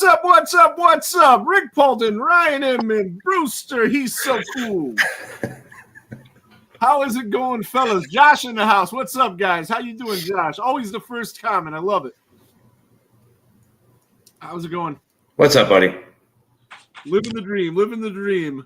What's up? What's up? What's up? Rick Paulton, Ryan Inman, Brewster. He's so cool. How is it going, fellas? Josh in the house. What's up, guys? How you doing, Josh? Always the first comment. I love it. How's it going? What's up, buddy? Living the dream. Living the dream.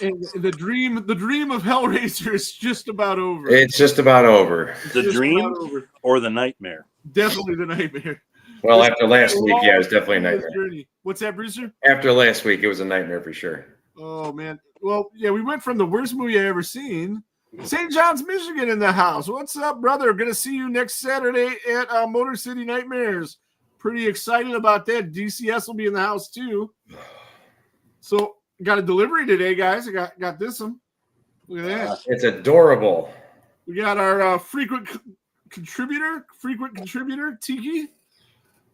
And the dream of Hekkraiser is just about over. It's just about over. The dream or the nightmare? Definitely the nightmare. Well, after last week, yeah, it was definitely a nightmare. What's that, Brewster? After last week, it was a nightmare for sure. Oh, man. Well, yeah, we went from the worst movie I ever seen. St. John's, Michigan in the house. What's up, brother? Going to see you next Saturday at Motor City Nightmares. Pretty excited about that. DCS will be in the house, too. So, got a delivery today, guys. I got this one. Look at that. It's adorable. We got our frequent contributor, Tiki.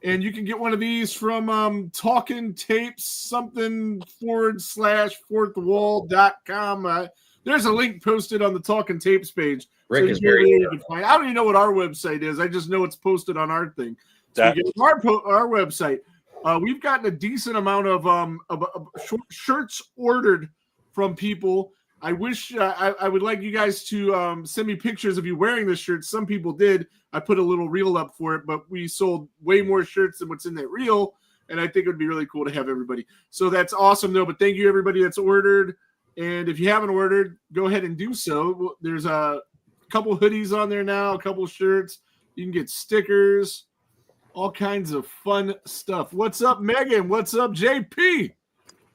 And you can get one of these from Talking Tapes, something /fourthwall.com. There's a link posted on the Talking Tapes page. Rick is very I don't even know what our website is. I just know it's posted on our thing. So you get our website. We've gotten a decent amount of shirts ordered from people. I wish I would like you guys to send me pictures of you wearing this shirt. Some people did. I put a little reel up for it, but we sold way more shirts than what's in that reel, and I think it would be really cool to have everybody. So that's awesome, though. But thank you, everybody that's ordered. And if you haven't ordered, go ahead and do so. There's a couple hoodies on there now, a couple shirts. You can get stickers, all kinds of fun stuff. What's up, Megan? What's up, JP?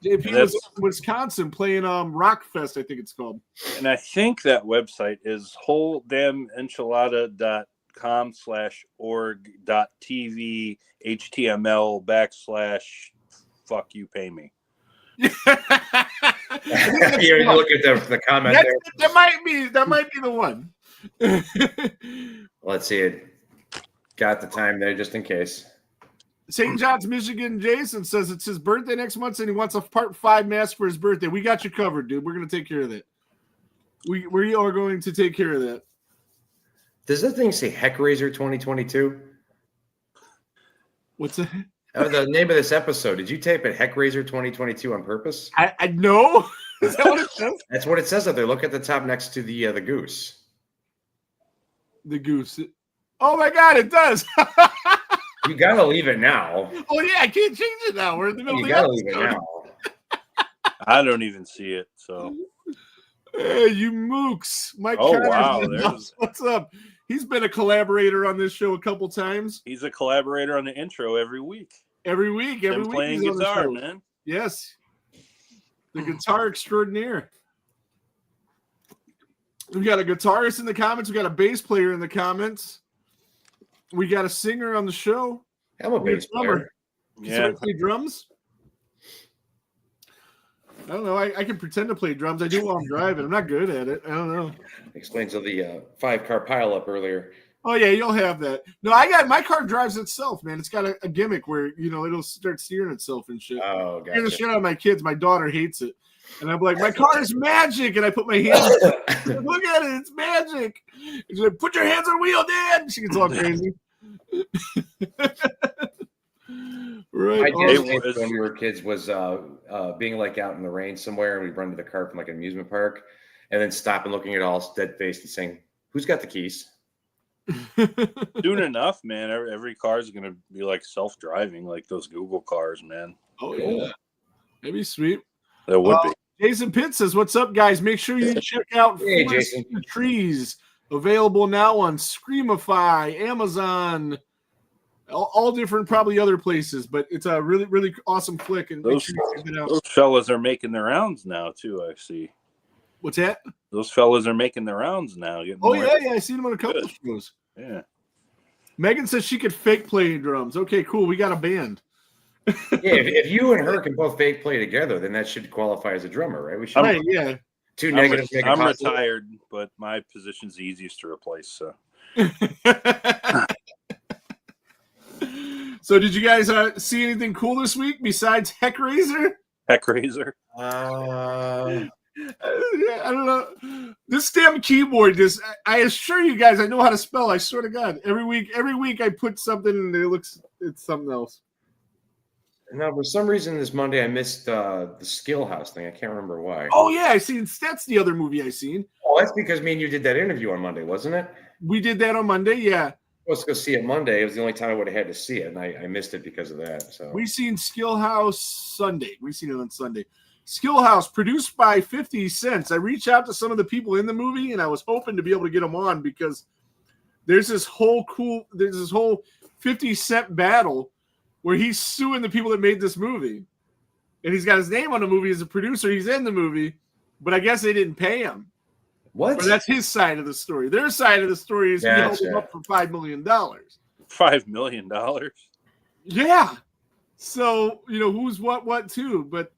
JP was in Wisconsin playing Rockfest, I think it's called. And I think that website is wholedamnenchilada.com/org.tv HTML / fuck you pay me. You look at the comment there. That might be the one. Let's see it. Got the time there just in case. St. John's, Michigan, Jason says it's his birthday next month and he wants a Part 5 mask for his birthday. We got you covered, dude. We're going to take care of that. We are going to take care of that. Does that thing say Hekkraiser 2022? What's that? Oh, the name of this episode. Did you type it Hekkraiser 2022 on purpose? I know. Is that what it says? That's what it says up there. Look at the top next to the goose. The goose. Oh, my God, it does. You got to leave it now. Oh, yeah, I can't change it now. We're in the middle of the episode. You got to leave it now. I don't even see it, so. Hey, you mooks. Mike wow. What's up? He's been a collaborator on this show a couple times. He's a collaborator on the intro every week. Every week. Playing guitar, man. Yes. The guitar extraordinaire. We got a guitarist in the comments. We got a bass player in the comments. We got a singer on the show. I'm a bass player. Yeah. Play drums? I don't know. I can pretend to play drums. I do while I'm driving. I'm not good at it. I don't know. Explains of the 5-car pileup earlier. Oh, yeah, you'll have that. No, my car drives itself, man. It's got a gimmick where, it'll start steering itself and shit. Oh, gotcha. Scaring the shit out of my kids. My daughter hates it. And I'm like, my car is magic. And I put my hands look at it. It's magic. She's like, put your hands on the wheel, Dad. She gets all crazy. Right. My dad, when we were kids, was being like out in the rain somewhere, and we'd run to the car from like an amusement park, and then stop and looking at all dead faced and saying, "Who's got the keys?" Soon enough, man. Every car is gonna be like self-driving, like those Google cars, man. Oh yeah, that'd be sweet. That would be. Jason Pitt says, "What's up, guys? Make sure you check out Jason Trees, available now on Screamify, Amazon." All different, probably other places, but it's a really, really awesome flick. And those fellas are making their rounds now too. I see. What's that? Those fellas are making their rounds now. Oh yeah, I seen them on a couple of shows. Yeah. Megan says she could fake play drums. Okay, cool. We got a band. Yeah, if you and her can both fake play together, then that should qualify as a drummer, right? We should. Right, yeah. Two negatives. I'm retired, but my position's the easiest to replace. So. So, did you guys see anything cool this week besides Hekkraiser? Hekkraiser. I don't know. This damn keyboard I assure you guys, I know how to spell. I swear to God. Every week I put something and it's something else. No, for some reason this Monday I missed the Skill House thing. I can't remember why. Oh yeah, I seen. That's the other movie I seen. Oh, that's because me and you did that interview on Monday, wasn't it? We did that on Monday. Yeah, Let's go see it Monday. It was the only time I would have had to see it, and I missed it because of that. So we seen Skill House Sunday. We seen it on Sunday. Skill House, produced by 50 Cent. I reached out to some of the people in the movie, and I was hoping to be able to get them on because there's this whole 50 Cent battle where he's suing the people that made this movie. And he's got his name on the movie as a producer. He's in the movie, but I guess they didn't pay him. what? But that's his side of the story. Their side of the story is he held him up for $5 million. $5 million. Yeah. So, who's what too. But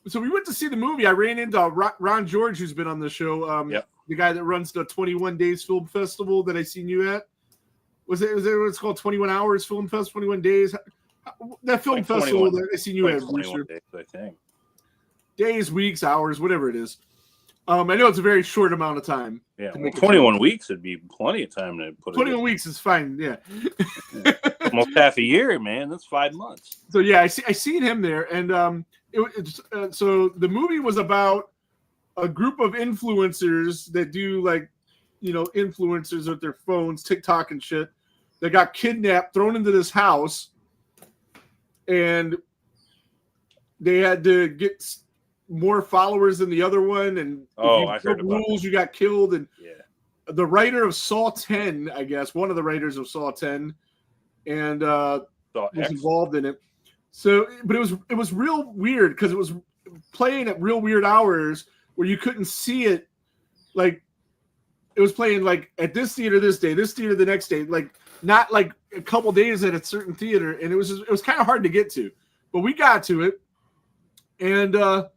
so we went to see the movie. I ran into Ron George, who's been on the show. The guy that runs the 21 Days Film Festival that I seen you at. Was it what it's called? 21 Hours Film Fest, 21 Days. That film festival that I seen you at, 21 days, I think. Days, weeks, hours, whatever it is. I know it's a very short amount of time. Yeah, 21 weeks would be plenty of time to put 21 weeks is fine, yeah. Almost half a year, man. That's 5 months. So, yeah, I seen him there. And so the movie was about a group of influencers that do, like, influencers with their phones, TikTok and shit. They got kidnapped, thrown into this house, and they had to get more followers than the other one, and I heard about rules, that. you got killed. And the writer of Saw 10, I guess, one of the writers of Saw 10, and was involved in it. So, but it was real weird because it was playing at real weird hours where you couldn't see it. Like, it was playing like at this theater this day, this theater the next day, like not like a couple days at a certain theater, and it was kind of hard to get to, but we got to it, and I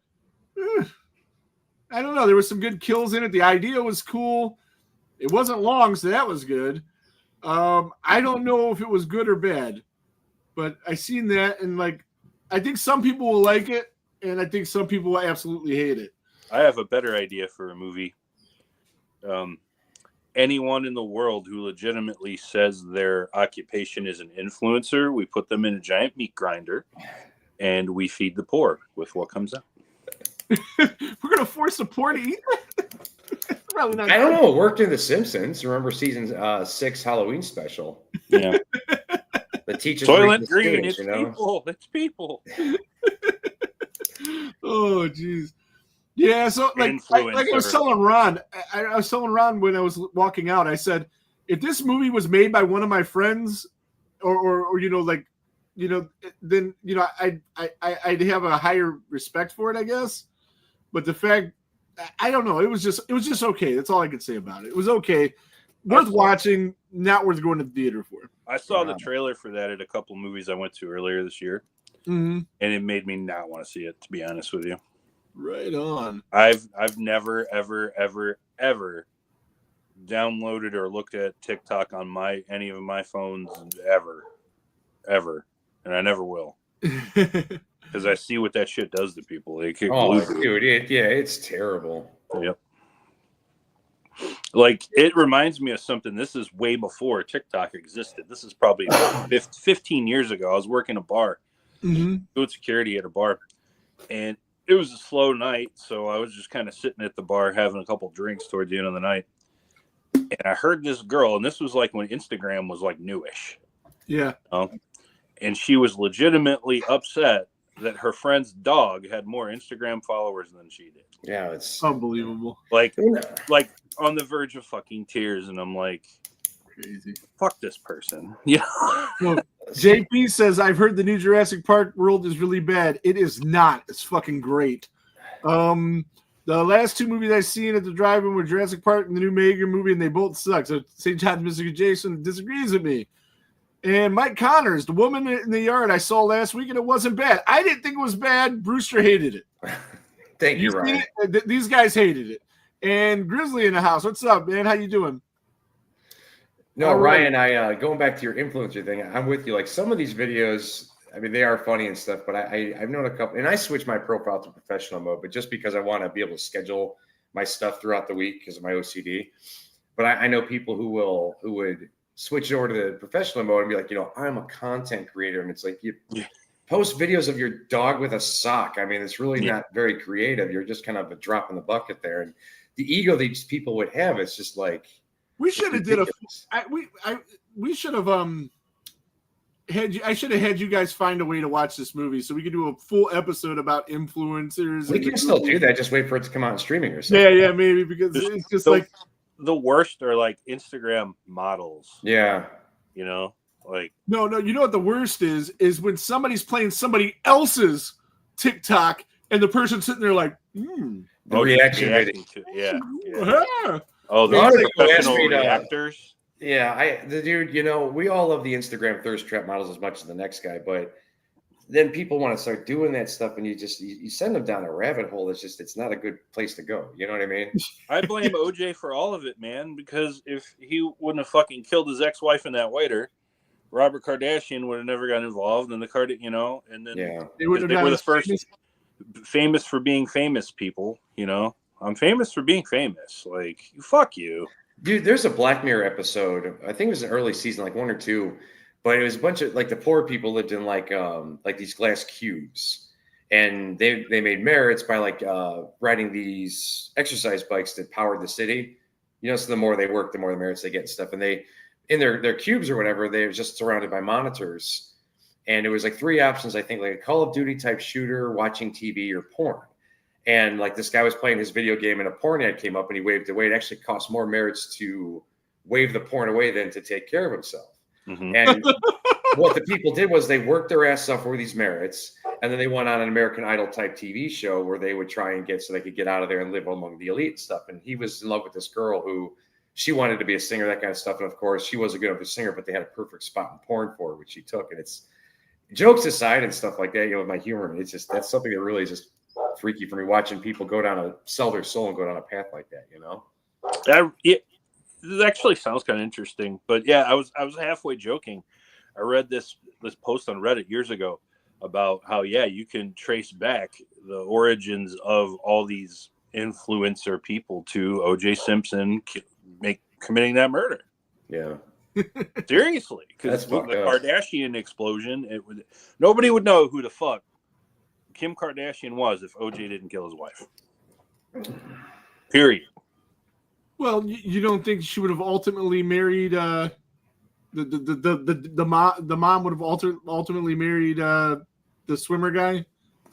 don't know, there was some good kills in it. The idea was cool. It wasn't long, so that was good. I don't know if it was good or bad, but I seen that, and like I think some people will like it, and I think some people will absolutely hate it. I have a better idea for a movie. Anyone in the world who legitimately says their occupation is an influencer, we put them in a giant meat grinder and we feed the poor with what comes out. We're going to force the poor to eat? Probably not. I don't know. It worked in The Simpsons. Remember season 6 Halloween special? Yeah. The teachers Soylent Green, it's people. It's people. Oh, jeez. Yeah, so like I was telling Ron, I was telling Ron when I was walking out, I said, if this movie was made by one of my friends, or then I'd have a higher respect for it, I guess. But the fact, I don't know, it was just okay. That's all I could say about it. It was okay, worth watching, not worth going to the theater for. I saw the trailer for that at a couple movies I went to earlier this year, and it made me not want to see it. To be honest with you. Right on. I've never ever downloaded or looked at TikTok on any of my phones ever, and I never will because I see what that shit does to people. Dude, it's terrible. Yep. Like, it reminds me of something. This is way before TikTok existed. This is probably 15 years ago. I was working a bar, doing security at a bar, and it was a slow night, so I was just kind of sitting at the bar having a couple drinks towards the end of the night. And I heard this girl, and this was like when Instagram was like newish. Yeah. And she was legitimately upset that her friend's dog had more Instagram followers than she did. Yeah, it's unbelievable. Like on the verge of fucking tears, and I'm like, crazy. Fuck this person. Yeah. Well, JP says, I've heard the new Jurassic Park world is really bad. It is not. It's fucking great. The last two movies I've seen at the drive-in were Jurassic Park and the new Megan movie, and they both suck. So St. John's Mr. Jason disagrees with me. And Mike Connors, The Woman in the Yard, I saw last week, and it wasn't bad. I didn't think it was bad. Brewster hated it. Thank you, Ryan. These guys hated it. And Grizzly in the house. What's up, man? How you doing? No, Ryan, I going back to your influencer thing, I'm with you. Like, some of these videos, I mean, they are funny and stuff, but I've known a couple, and I switched my profile to professional mode, but just because I want to be able to schedule my stuff throughout the week because of my OCD. But I know people who would switch over to the professional mode and be like, I'm a content creator, and it's like post videos of your dog with a sock. I mean, it's really not very creative. You're just kind of a drop in the bucket there. And the ego these people would have, it's just like, we should have we should have I should have had you guys find a way to watch this movie so we could do a full episode about influencers. We can still do that. Just wait for it to come out in streaming or something. Yeah, maybe, because it's just like the worst are like Instagram models. Yeah. You know, like no, you know what the worst is when somebody's playing somebody else's TikTok and the person's sitting there like, the reaction to, yeah. Oh, the professional reactors. Yeah, the dude, you know, we all love the Instagram thirst trap models as much as the next guy, but then people want to start doing that stuff, and you send them down a rabbit hole. It's not a good place to go. You know what I mean? I blame OJ for all of it, man, because if he wouldn't have fucking killed his ex-wife in that waiter, Robert Kardashian would have never got involved, and and then they were the first famous for being famous people. You know, I'm famous for being famous. Like, fuck you. Dude, there's a Black Mirror episode. I think it was an early season, like 1 or 2, but it was a bunch of like the poor people lived in like these glass cubes, and they made merits by like riding these exercise bikes that powered the city. You know, so the more they work, the more the merits they get and stuff. And they in their cubes or whatever, they were just surrounded by monitors, and it was like 3 options. I think like a Call of Duty type shooter, watching TV, or porn. And like this guy was playing his video game and a porn ad came up and he waved away. It actually cost more merits to wave the porn away than to take care of himself. Mm-hmm. And what the people did was they worked their ass off for these merits. And then they went on an American Idol type TV show where they would try and so they could get out of there and live among the elite and stuff. And he was in love with this girl who she wanted to be a singer, that kind of stuff. And of course she wasn't good of a singer, but they had a perfect spot in porn for her, which she took. And it's jokes aside and stuff like that, you know, with my humor, it's just, that's something that really is just freaky for me, watching people sell their soul and go down a path like that, you know? It actually sounds kind of interesting, but yeah, I was halfway joking. I read this post on Reddit years ago about how, you can trace back the origins of all these influencer people to O.J. Simpson committing that murder. Yeah. Seriously, because the Kardashian explosion, nobody would know who the fuck Kim Kardashian was if OJ didn't kill his wife. Period. Well, you don't think she would have ultimately married the mom would have ultimately married the swimmer guy,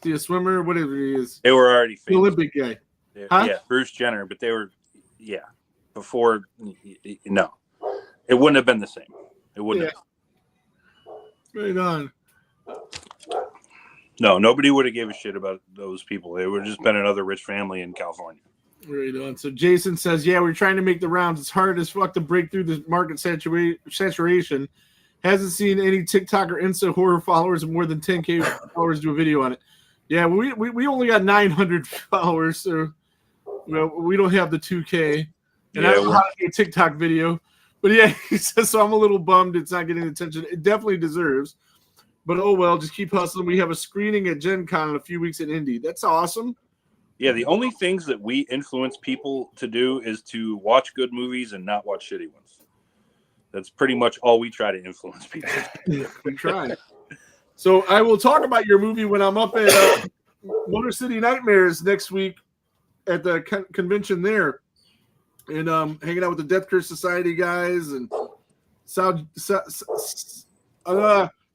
the swimmer, whatever he is. They were already famous. The Olympic guy. Huh? Yeah, Bruce Jenner, but they were before. No, it wouldn't have been the same. It wouldn't have. Right on. No, nobody would have gave a shit about those people. They would have just been another rich family in California. Right on. So Jason says, we're trying to make the rounds. It's hard as fuck to break through the market saturation. Hasn't seen any TikTok or Insta horror followers of more than 10K followers do a video on it. Yeah, we only got 900 followers, so we don't have the 2K. And I don't know how to do a TikTok video. But he says, so I'm a little bummed it's not getting attention. It definitely deserves. But oh well, just keep hustling. We have a screening at Gen Con in a few weeks at Indy. That's awesome. Yeah, the only things that we influence people to do is to watch good movies and not watch shitty ones. That's pretty much all we try to influence people. We try. So I will talk about your movie when I'm up at Motor City Nightmares next week at the convention there. And hanging out with the Death Curse Society guys and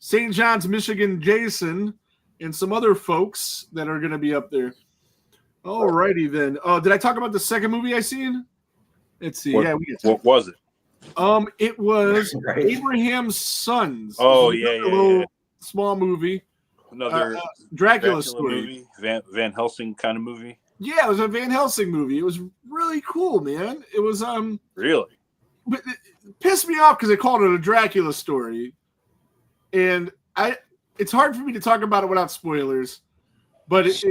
St. John's, Michigan, Jason, and some other folks that are going to be up there. All righty then. Did I talk about the second movie I seen? Let's see. What was it? It was Abraham's Sons. Oh, yeah. Small movie. Another Dracula story. Movie. Van Helsing kind of movie. Yeah, it was a Van Helsing movie. It was really cool, man. It was really. But it pissed me off because they called it a Dracula story. And it's hard for me to talk about it without spoilers, but it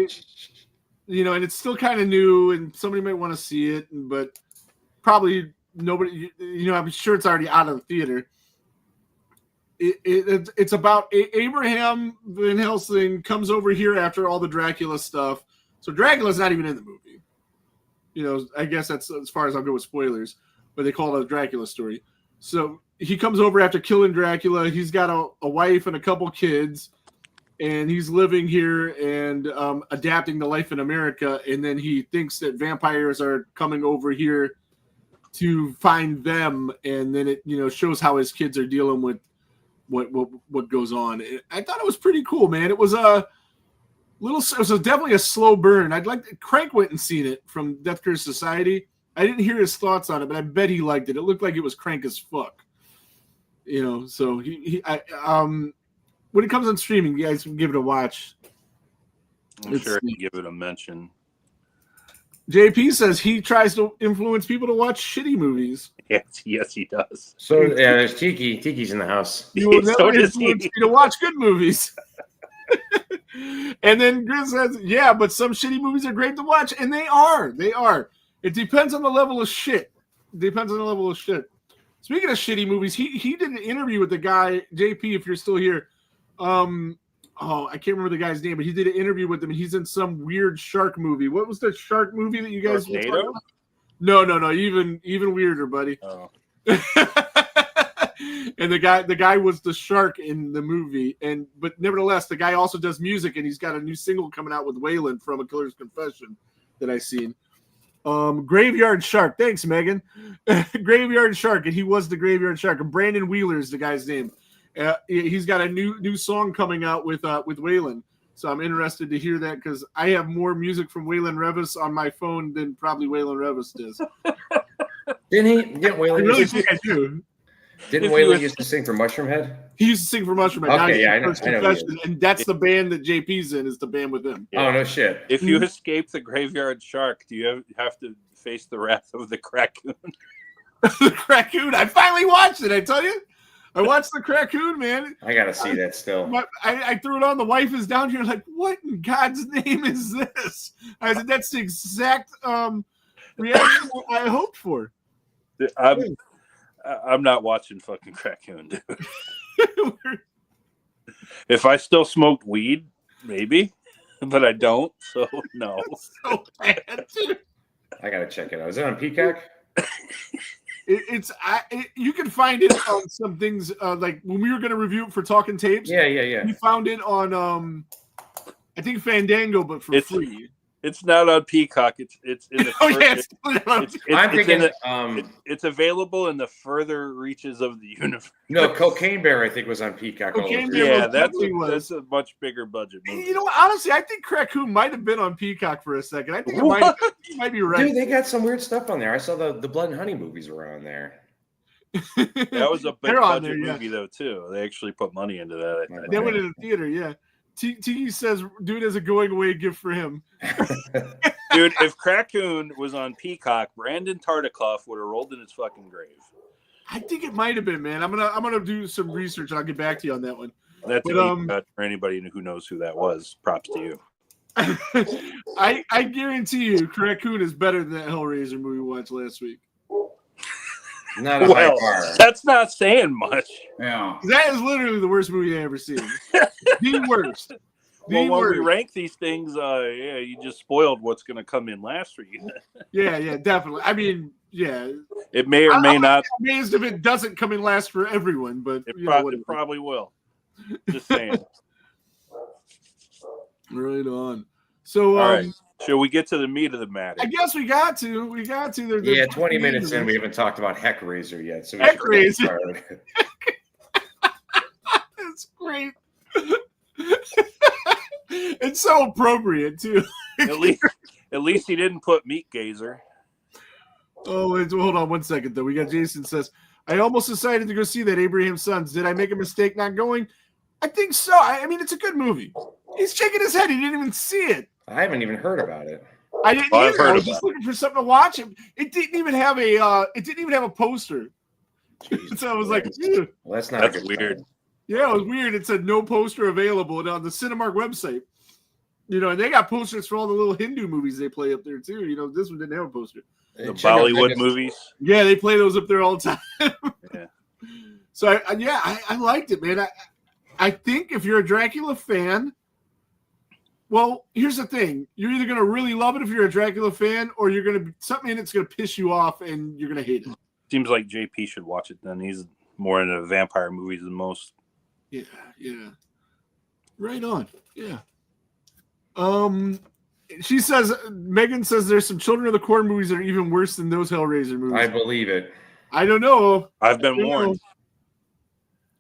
and it's still kind of new, and somebody might want to see it, but probably nobody. I'm sure it's already out of the theater. It's about Abraham Van Helsing comes over here after all the Dracula stuff. So Dracula's not even in the movie. I guess that's as far as I'll go with spoilers, but they call it a Dracula story. So he comes over after killing Dracula. He's got a wife and a couple kids, and he's living here and adapting to life in America. And then he thinks that vampires are coming over here to find them, and then it shows how his kids are dealing with what goes on. I thought it was pretty cool, man. It was definitely a slow burn. Crank went and seen it from Death Curse Society. I didn't hear his thoughts on it, but I bet he liked it. It looked like it was crank as fuck. So when it comes on streaming, you guys can give it a watch. I'm sure I can give it a mention. JP says he tries to influence people to watch shitty movies. Yes, he does. So yeah, there's Tiki. Tiki's in the house. He will never influence me to watch good movies. And then Grizz says, yeah, but some shitty movies are great to watch, and they are. They are. It depends on the level of shit. Speaking of shitty movies, he did an interview with the guy, JP, if you're still here. I can't remember the guy's name, but he did an interview with him, and he's in some weird shark movie. What was the shark movie that you guys were talking about? No, even weirder, buddy. Oh. And the guy was the shark in the movie, but nevertheless, the guy also does music, and he's got a new single coming out with Waylon from A Killer's Confession that I seen. Graveyard Shark. Thanks, Megan. Graveyard Shark, and he was the Graveyard Shark. And Brandon Wheeler is the guy's name. He's got a new song coming out with Waylon. So I'm interested to hear that because I have more music from Waylon Revis on my phone than probably Waylon Revis does. Didn't Waylon? I really think I do. Didn't Waylon used to sing for Mushroom Head? He used to sing for Mushroom Head. Okay, yeah, I know. And that's the band that JP's in, is the band with him. Yeah. Oh, no shit. If you escape the Graveyard Shark, do you have to face the wrath of the Crackoon? The Crackoon. I finally watched it, I tell you. I watched the Crackoon, man. I got to see that still. I threw it on. The wife is down here like, what in God's name is this? I said, that's the exact reaction I hoped for. I'm not watching fucking Crackoon, dude. If I still smoked weed, maybe, but I don't, so no. It's so bad, dude. I gotta check it out. Is it on Peacock? You can find it on some things like when we were going to review it for Talking Tapes. Yeah. We found it on I think Fandango, but for free. It's not on Peacock. It's in the it's available in the further reaches of the universe. No, Cocaine Bear I think was on Peacock. That's a much bigger budget movie. Honestly, I think Crackoon might have been on Peacock for a second. I think it might be right. Dude, they got some weird stuff on there. I saw the Blood and Honey movies were on there. That was a big budget movie though too. They actually put money into that. I think. They went in the theater, yeah. T says, do it as a going away gift for him. Dude, if Crackoon was on Peacock, Brandon Tartikoff would have rolled in his fucking grave. I think it might have been, man. I'm gonna do some research and I'll get back to you on that one. That's for anybody who knows who that was. Props to you. I guarantee you, Crackoon is better than that Hellraiser movie we watched last week. Not a high bar. That's not saying much. Yeah. That is literally the worst movie I ever seen. The worst. When we rank these things, you just spoiled what's going to come in last for you. Yeah, definitely. I mean, yeah. It may or may not. I'm amazed if it doesn't come in last for everyone, but it probably will. Just saying. Right on. So, all right. Should we get to the meat of the matter? I guess we got to. 20 minutes in, we haven't talked about Hekkraiser yet. So Hekkraiser. That's great. It's so appropriate too. At least he didn't put Meat Gazer. Oh, hold on 1 second though. We got Jason says, I almost decided to go see that Abraham Sons. Did I make a mistake not going? I think so. I mean, it's a good movie. He's shaking his head. He didn't even see it. I haven't even heard about it. I didn't either. I was just looking for something to watch. It didn't even have a poster. So I was like, well, that's weird. Yeah, it was weird. It said no poster available on the Cinemark website. And they got posters for all the little Hindu movies they play up there too. This one didn't have a poster. The Bollywood movies. Yeah, they play those up there all the time. Yeah. So I liked it, man. I think if you're a Dracula fan, well, here's the thing. You're either going to really love it if you're a Dracula fan, or you're going to something in it's going to piss you off and you're going to hate it. Seems like JP should watch it then. He's more into vampire movies than most. Yeah. Right on. Yeah. She says, Megan says there's some Children of the Corn movies that are even worse than those Hellraiser movies. I believe it. I don't know. I've been warned.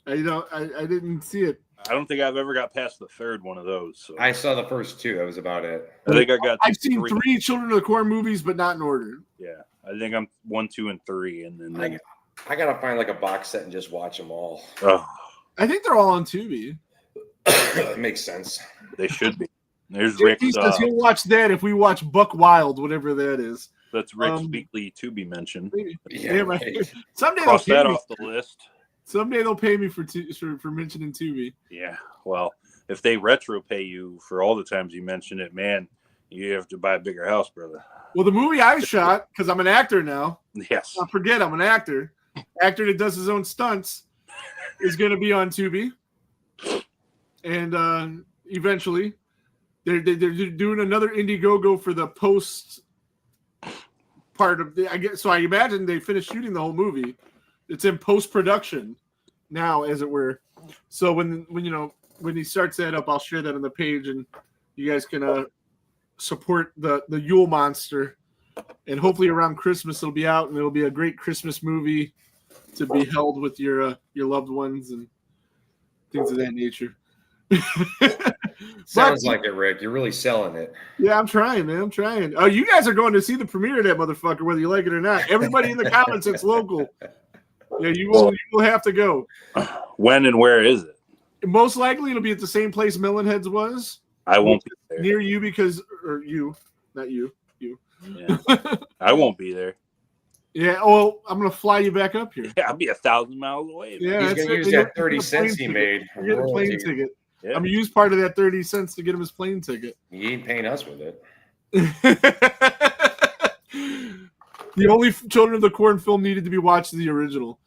I didn't see it. I don't think I've ever got past the third one of those. So. I saw the first 2. That was about it. I think I got. I've seen 3 Children of the Corn movies, but not in order. Yeah, I think I'm 1, 2, and 3, and then I gotta find like a box set and just watch them all. Oh, I think they're all on Tubi. It makes sense. they should be. There's Rick. He says he'll watch that if we watch Buck Wild, whatever that is. That's Rick's weekly Tubi mention. Yeah, right. Someday cross that off the list. Someday they'll pay me for mentioning Tubi. Yeah, well, if they retro pay you for all the times you mention it, man, you have to buy a bigger house, brother. Well, the movie I shot, because I'm an actor now. Yes. Don't forget, I'm an actor. Actor that does his own stunts is going to be on Tubi. And eventually, they're doing another Indiegogo for the post part of the. I guess so. I imagine they finished shooting the whole movie. It's in post production now, as it were. So when he starts that up, I'll share that on the page, and you guys can support the Yule Monster. And hopefully around Christmas it'll be out, and it'll be a great Christmas movie to be held with your loved ones and things of that nature. Sounds like it, Rick. You're really selling it. Yeah, I'm trying, man. I'm trying. Oh, you guys are going to see the premiere of that motherfucker, whether you like it or not. Everybody in the comments that's local. Yeah, you will have to go. When and where is it? Most likely it'll be at the same place Melonheads was. I won't be there. Near you not you. Yeah. I won't be there. Yeah, well, I'm gonna fly you back up here. Yeah, I'll be 1,000 miles away. Yeah, he's gonna use that 30 cents he made. You get a plane ticket. Yeah. I'm gonna use part of that 30 cents to get him his plane ticket. He ain't paying us with it. The only Children of the Corn film needed to be watched is the original.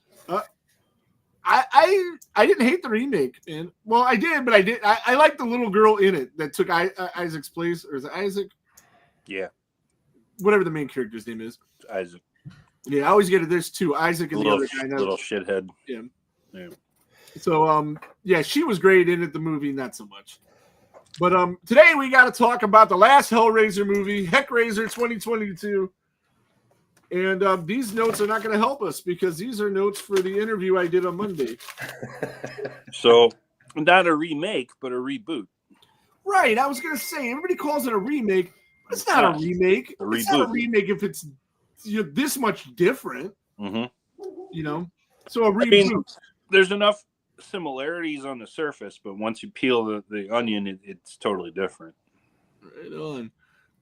I didn't hate the remake, man. Well, I did, but I liked the little girl in it that took Isaac's place, or is it Isaac? Yeah. Whatever the main character's name is. Isaac. Yeah, I always get it. There's 2, Isaac and the other guy. Little shithead. Yeah. Yeah. So, yeah, she was great in it. The movie, not so much. But today we got to talk about the last Hellraiser movie, Hekkraiser 2022. And these notes are not going to help us because these are notes for the interview I did on Monday. So, not a remake, but a reboot. Right. I was going to say, everybody calls it a remake. But it's not a remake. It's not a remake if it's this much different. Mm-hmm. So a reboot. I mean, there's enough similarities on the surface, but once you peel the onion, it's totally different. Right on.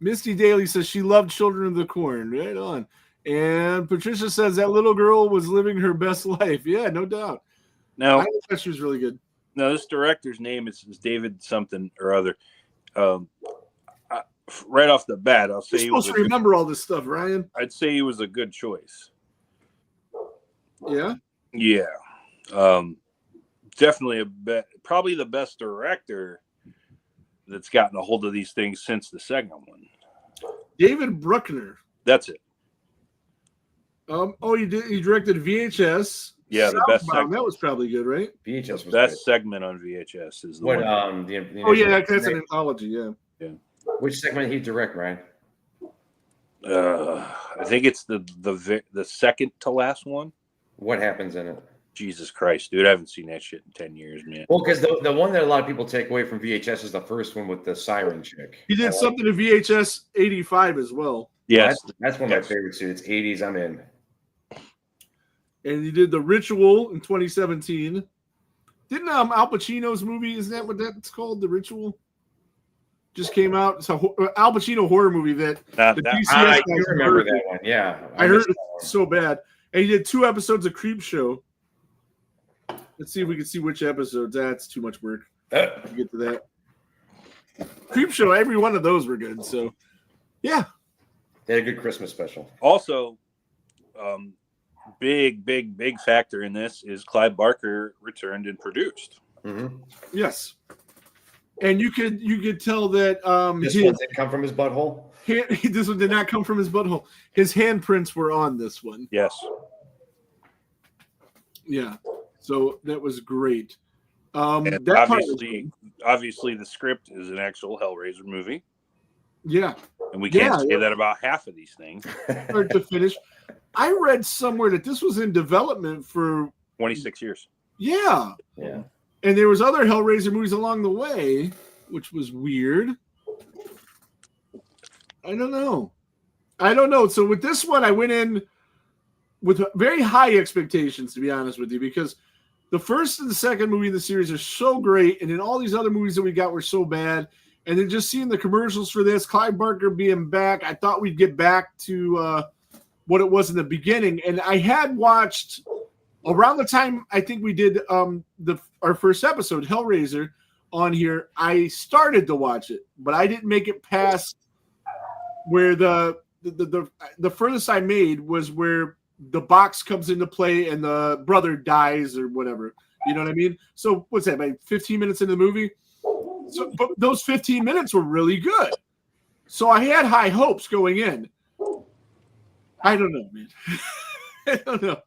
Misty Daly says she loved Children of the Corn. Right on. And Patricia says that little girl was living her best life. Yeah, no doubt. Now, I thought she was really good. Now, this director's name is David something or other. Right off the bat, I'll say you're supposed to remember all this stuff, Ryan. I'd say he was a good choice. Yeah? Yeah. Definitely probably the best director that's gotten a hold of these things since the second one. David Bruckner. That's it. He directed VHS. Yeah, the best segment. That was probably good, right? VHS was best good. segment on VHS is the what, one. That's an anthology, yeah. Yeah. Which segment did he direct, Ryan? I think it's the second to last one. What happens in it? Jesus Christ, dude! I haven't seen that shit in 10 years, man. Well, because the one that a lot of people take away from VHS is the first one with the siren chick. He did something to VHS 85 as well. Yes, that's one of my favorites too. It's 80s. I'm in. And he did The Ritual in 2017. Didn't Al Pacino's movie? Isn't that what that's called? The Ritual just came out. It's a Al Pacino horror movie that the DCS I remember that one. Yeah, I heard it's so bad. And he did 2 episodes of Creep Show. Let's see if we can see which episodes. That's too much work to get to that. Creep Show, every one of those were good. So, yeah. They had a good Christmas special. Also, big factor in this is Clive Barker returned and produced. Mm-hmm. Yes. And you could tell that this one didn't come from his butthole. This one did not come from his butthole. His handprints were on this one. Yes. Yeah. So that was great. And that obviously, the script is an actual Hellraiser movie. Yeah, and we can't say that about half of these things. Start to finish. I read somewhere that this was in development for 26 years. Yeah. Yeah. And there was other Hellraiser movies along the way, which was weird. I don't know. So with this one, I went in with very high expectations, to be honest with you, because the first and the second movie in the series are so great, and then all these other movies that we got were so bad. And then just seeing the commercials for this, Clive Barker being back, I thought we'd get back to what it was in the beginning. And I had watched around the time I think we did our first episode, Hellraiser, on here. I started to watch it, but I didn't make it past where the furthest I made was where the box comes into play and the brother dies or whatever. You know what I mean? So what's that, about 15 minutes into the movie? So, but those 15 minutes were really good. So I had high hopes going in. I don't know, man. I don't know.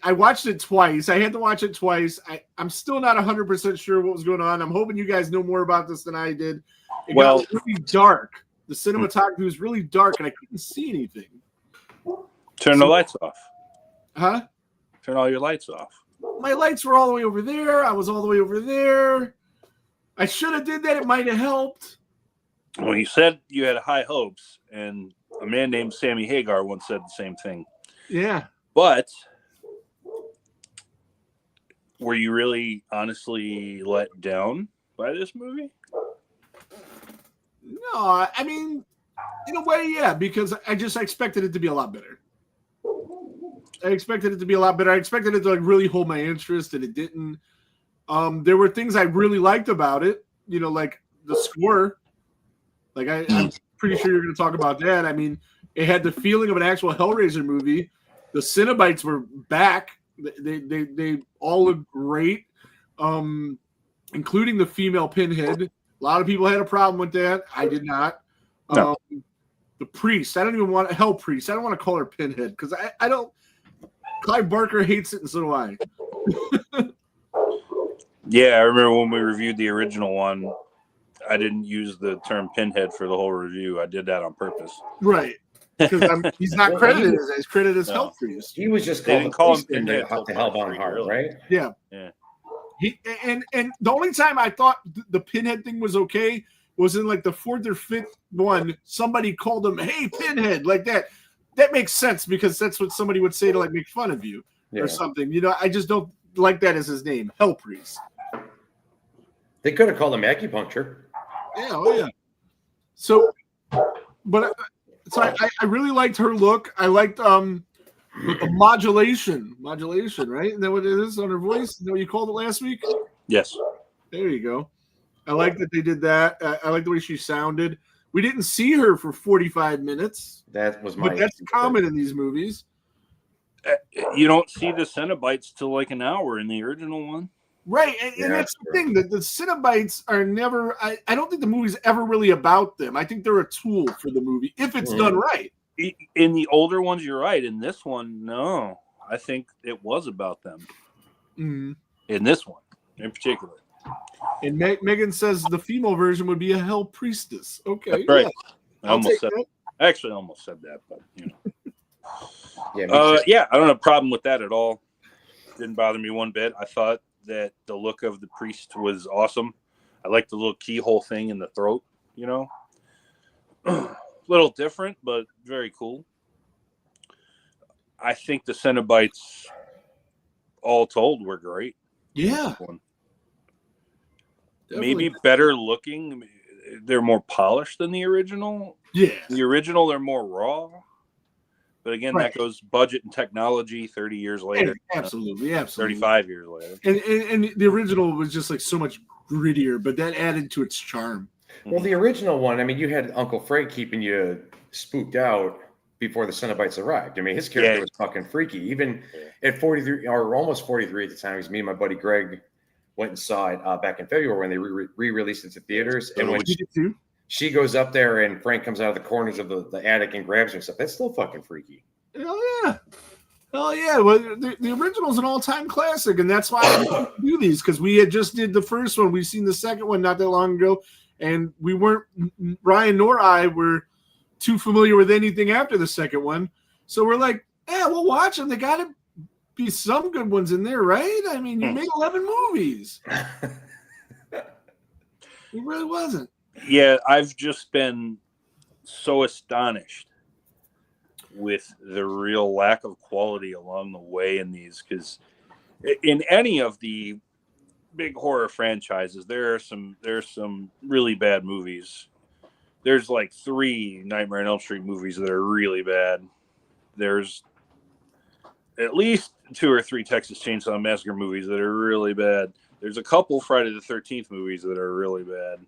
I watched it twice. I had to watch it twice. I'm still not 100% sure what was going on. I'm hoping you guys know more about this than I did. It got really dark. The cinematography was really dark, and I couldn't see anything. Turn the lights off. Huh? Turn all your lights off. My lights were all the way over there. I was all the way over there. I should have did that. It might have helped. Well, you said you had high hopes, and a man named Sammy Hagar once said the same thing. Yeah. But were you really honestly let down by this movie? No, I mean, in a way, yeah, because I expected it to be a lot better. I expected it to really hold my interest, and it didn't. There were things I really liked about it, like the score. Like I'm pretty sure you're going to talk about that. I mean, it had the feeling of an actual Hellraiser movie. The Cenobites were back. They all look great, including the female Pinhead. A lot of people had a problem with that. I did not. No. The priest. I don't even want Hell Priest. I don't want to call her Pinhead because I don't. Clive Barker hates it, and so do I. Yeah, I remember when we reviewed the original one, I didn't use the term Pinhead for the whole review. I did that on purpose. Right. Because he's not credited as he's credited as Hell Priest. He was just called him Pinhead to Hellbound Heart, right? Yeah. Yeah. And the only time I thought the Pinhead thing was okay was in like the fourth or fifth one. Somebody called him, "Hey, Pinhead," like that. That makes sense because that's what somebody would say to like make fun of you or something. I just don't like that as his name, Hell Priest. They could have called him acupuncture. Yeah, oh yeah. So, but I really liked her look. I liked the modulation, right? Isn't that what it is on her voice? Is that what you called it last week? Yes. There you go. I like that they did that. I like the way she sounded. We didn't see her for 45 minutes. That was but that's common in these movies. You don't see the Cenobites till like an hour in the original one. Right, and that's the thing. The Cenobites are never. I don't think the movie's ever really about them. I think they're a tool for the movie if it's done right. In the older ones, you're right. In this one, no. I think it was about them. Mm-hmm. In this one, in particular. And Megan says the female version would be a Hell Priestess. Okay, that's right. Yeah. I actually almost said that, but Yeah, I don't have a problem with that at all. Didn't bother me one bit. I thought that the look of the priest was awesome. I like the little keyhole thing in the throat, little different, but very cool. I think the Cenobites, all told, were great. Yeah. Maybe better looking. They're more polished than the original. Yeah. The original, they're more raw. But again, that goes budget and technology 30 years later. Absolutely. 35 years later. And the original was just like so much grittier, but that added to its charm. Well, the original one, I mean, you had Uncle Frank keeping you spooked out before the Cenobites arrived. I mean, his character was fucking freaky. Even at 43 or almost 43 at the time, because me and my buddy Greg went and saw it back in February when they re-released it to theaters. And when she goes up there and Frank comes out of the corners of the attic and grabs her and stuff, that's still fucking freaky. Oh, yeah. Oh yeah, well the original is an all-time classic, and that's why I do these, because we had just did the first one. We've seen the second one not that long ago, and we weren't, Ryan nor I were too familiar with anything after the second one. So we're like, yeah, we'll watch them. They gotta be some good ones in there, right? I mean, you made 11 movies. It really wasn't. Yeah, I've just been so astonished with the real lack of quality along the way in these, because in any of the big horror franchises, there's some really bad movies. There's like 3 Nightmare on Elm Street movies that are really bad. There's at least 2 or 3 Texas Chainsaw Massacre movies that are really bad. There's a couple Friday the 13th movies that are really bad.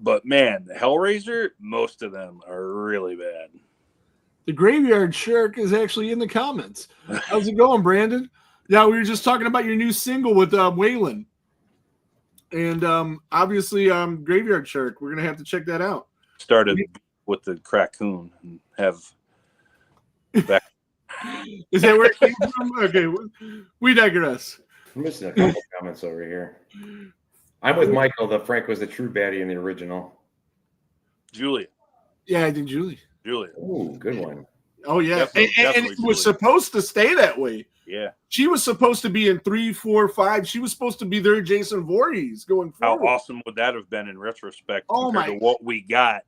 But man, Hellraiser, most of them are really bad. The Graveyard Shark is actually in the comments. How's it going, Brandon? Yeah, we were just talking about your new single with Waylon. And obviously Graveyard Shark. We're going to have to check that out. Started with the Crackoon and have back. Is that where it came from? Okay, we digress. I'm missing a couple comments over here. I'm with Michael. The Frank was the true baddie in the original. Julia. Yeah, I did Julia. Ooh, good one. Oh yeah, Definitely and it was supposed to stay that way. Yeah, she was supposed to be in 3, 4, 5. She was supposed to be their Jason Voorhees going forward. How awesome would that have been in retrospect compared to what we got?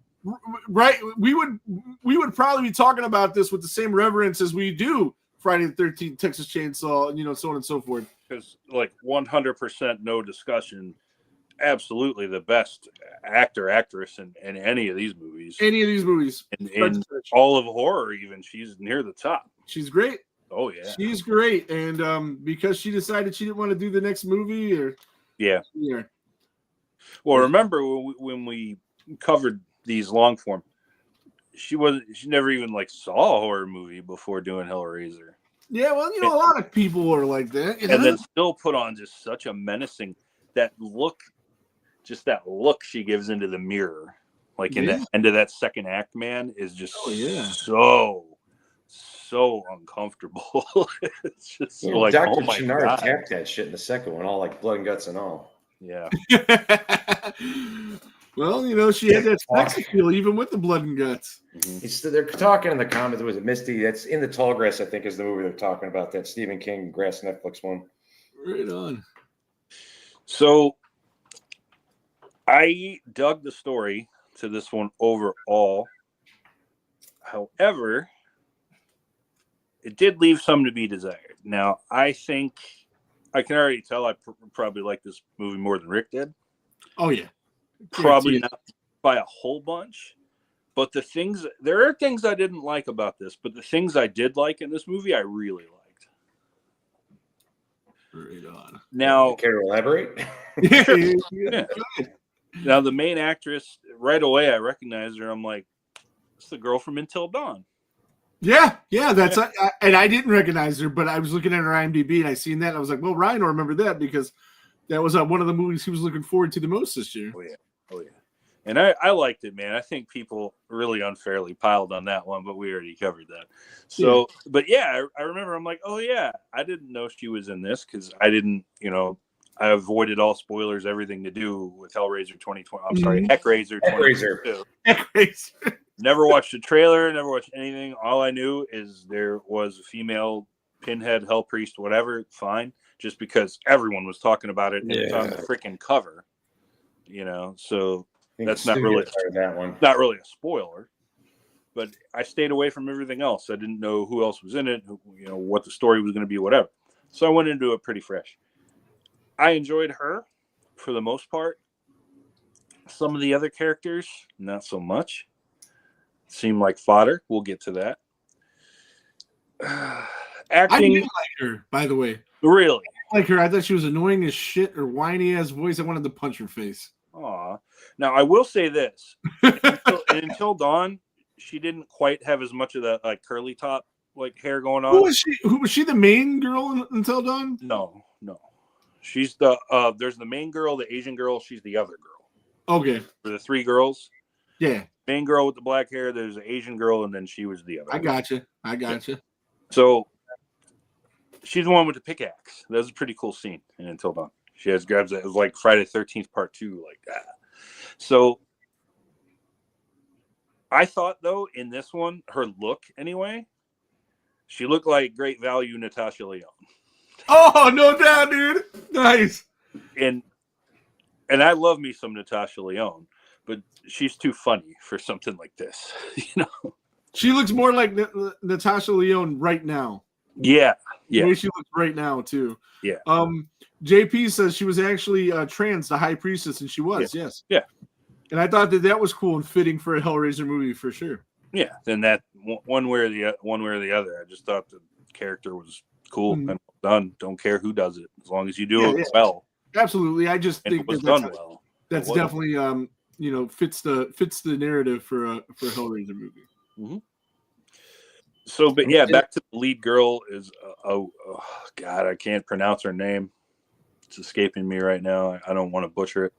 Right, we would probably be talking about this with the same reverence as we do Friday the 13th, Texas Chainsaw, so on and so forth. Because 100% no discussion. Absolutely the best actress in any of these movies. In all of horror, even. She's near the top. She's great. Oh yeah, she's great. And because she decided she didn't want to do the next movie, or yeah. Well, remember when we covered these long form, she never even saw a horror movie before doing Hellraiser. Yeah, well, a lot of people are like that, and then still put on just such a menacing look she gives into the mirror, in the end of that second act, man, is just so uncomfortable. It's just Dr. Chenard tapped that shit in the second one, all blood and guts and all. Yeah. Well, she had that sex appeal even with the blood and guts. Mm-hmm. They're talking in the comments. Was it Misty? That's In the Tall Grass, I think, is the movie they're talking about. That Stephen King Grass Netflix one. Right on. So I dug the story to this one overall. However, it did leave some to be desired. Now, I think I can already tell I probably like this movie more than Rick did. Oh, yeah. Probably not by a whole bunch. But there are things I didn't like about this, but the things I did like in this movie, I really liked. Right on. Now, care to elaborate? Yeah. Now, the main actress, right away, I recognized her. I'm like, it's the girl from Until Dawn. Yeah, that's and I didn't recognize her, but I was looking at her IMDb and I seen that. And I was like, well, Ryan will remember that because that was one of the movies he was looking forward to the most this year. Oh yeah. And I liked it, man. I think people really unfairly piled on that one, but we already covered that. So, But yeah, I remember. I'm like, oh yeah, I didn't know she was in this because I didn't, I avoided all spoilers, everything to do with Hellraiser 2020. I'm sorry, Hekkraiser 2022. Hekkraiser. Never watched the trailer, never watched anything. All I knew is there was a female Pinhead, Hell Priest, whatever, fine. Just because everyone was talking about it and it's on the freaking cover. So that's not really not really a spoiler. But I stayed away from everything else. I didn't know who else was in it, what the story was going to be, whatever. So I went into it pretty fresh. I enjoyed her for the most part. Some of the other characters, not so much. Seemed like fodder. We'll get to that. Acting. I didn't like her, by the way. Really? I like her. I thought she was annoying as shit or whiny ass voice. I wanted to punch her face. Aw. Now, I will say this. Until Dawn, she didn't quite have as much of that curly top hair going on. Who was she the main girl Until Dawn? No. She's there's the main girl, the Asian girl, she's the other girl. Okay. For the 3 girls. Yeah. Main girl with the black hair, there's an Asian girl, and then she was the other. I gotcha. So She's the one with the pickaxe. That was a pretty cool scene in Until Dawn. She grabs it. It was like Friday the 13th Part 2, like that. So I thought, though, in this one, her look anyway, she looked like great value Natasha Lyonne. Oh, no doubt, dude. Nice. And I love me some Natasha Lyonne, but she's too funny for something like this. She looks more like Natasha Lyonne right now. Yeah. The way she looks right now, too. Yeah. JP says she was actually trans, the High Priestess, and she was, yes. Yeah. And I thought that was cool and fitting for a Hellraiser movie for sure. Yeah, then that one way or the other. I just thought the character was cool and done. Don't care who does it, as long as you do it well. Absolutely, I just think it was done well. That's definitely fits the narrative for a Hellraiser movie. Mm-hmm. So, but yeah, back to the lead girl is oh God, I can't pronounce her name. It's escaping me right now. I don't want to butcher it.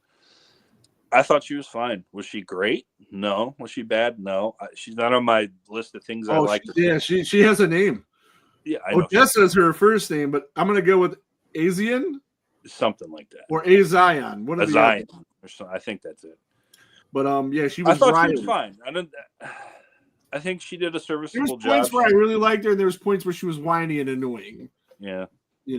I thought she was fine. Was she great? No. Was she bad? No. She's not on my list of things I like. She has a name. Yeah, I know. Odessa is her first name, but I'm gonna go with Azian, something like that, or Azion. What are Azion? I think that's it. But yeah, she was. I thought she was fine. I think she did a serviceable job. There was points where I really liked her, and there was points where she was whiny and annoying. Yeah. She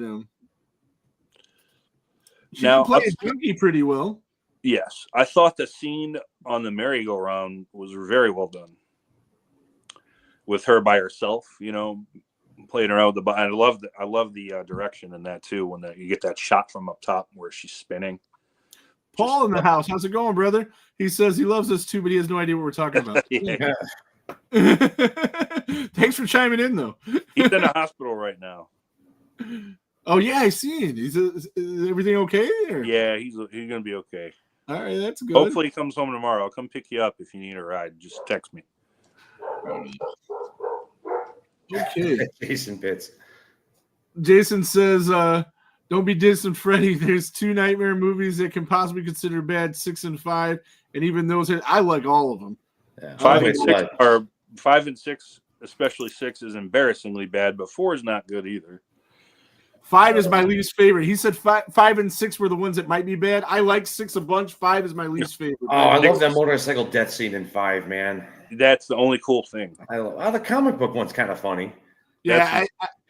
can play a junkie pretty well. Yes, I thought the scene on the merry-go-round was very well done. With her by herself, playing around with the button. I love the direction in that too. When you get that shot from up top where she's spinning. Paul in the house, how's it going, brother? He says he loves us too, but he has no idea what we're talking about. Thanks for chiming in, though. He's in a hospital right now. Oh yeah, I see it. Is everything okay? Or? Yeah, he's gonna be okay. All right, that's good. Hopefully he comes home tomorrow. I'll come pick you up if you need a ride. Just text me. Okay. Jason Pitts. Jason says, don't be dissing Freddy. There's 2 Nightmare movies that can possibly consider bad, 6 and 5, and even those I like all of them. Yeah. 5 and 6, especially 6, is embarrassingly bad, but 4 is not good either. 5 is my least favorite. He said 5 and 6 were the ones that might be bad. I like 6 a bunch. 5 is my least favorite. Oh, I love that motorcycle death scene in 5, man. That's the only cool thing. The comic book one's kind of funny. Yeah,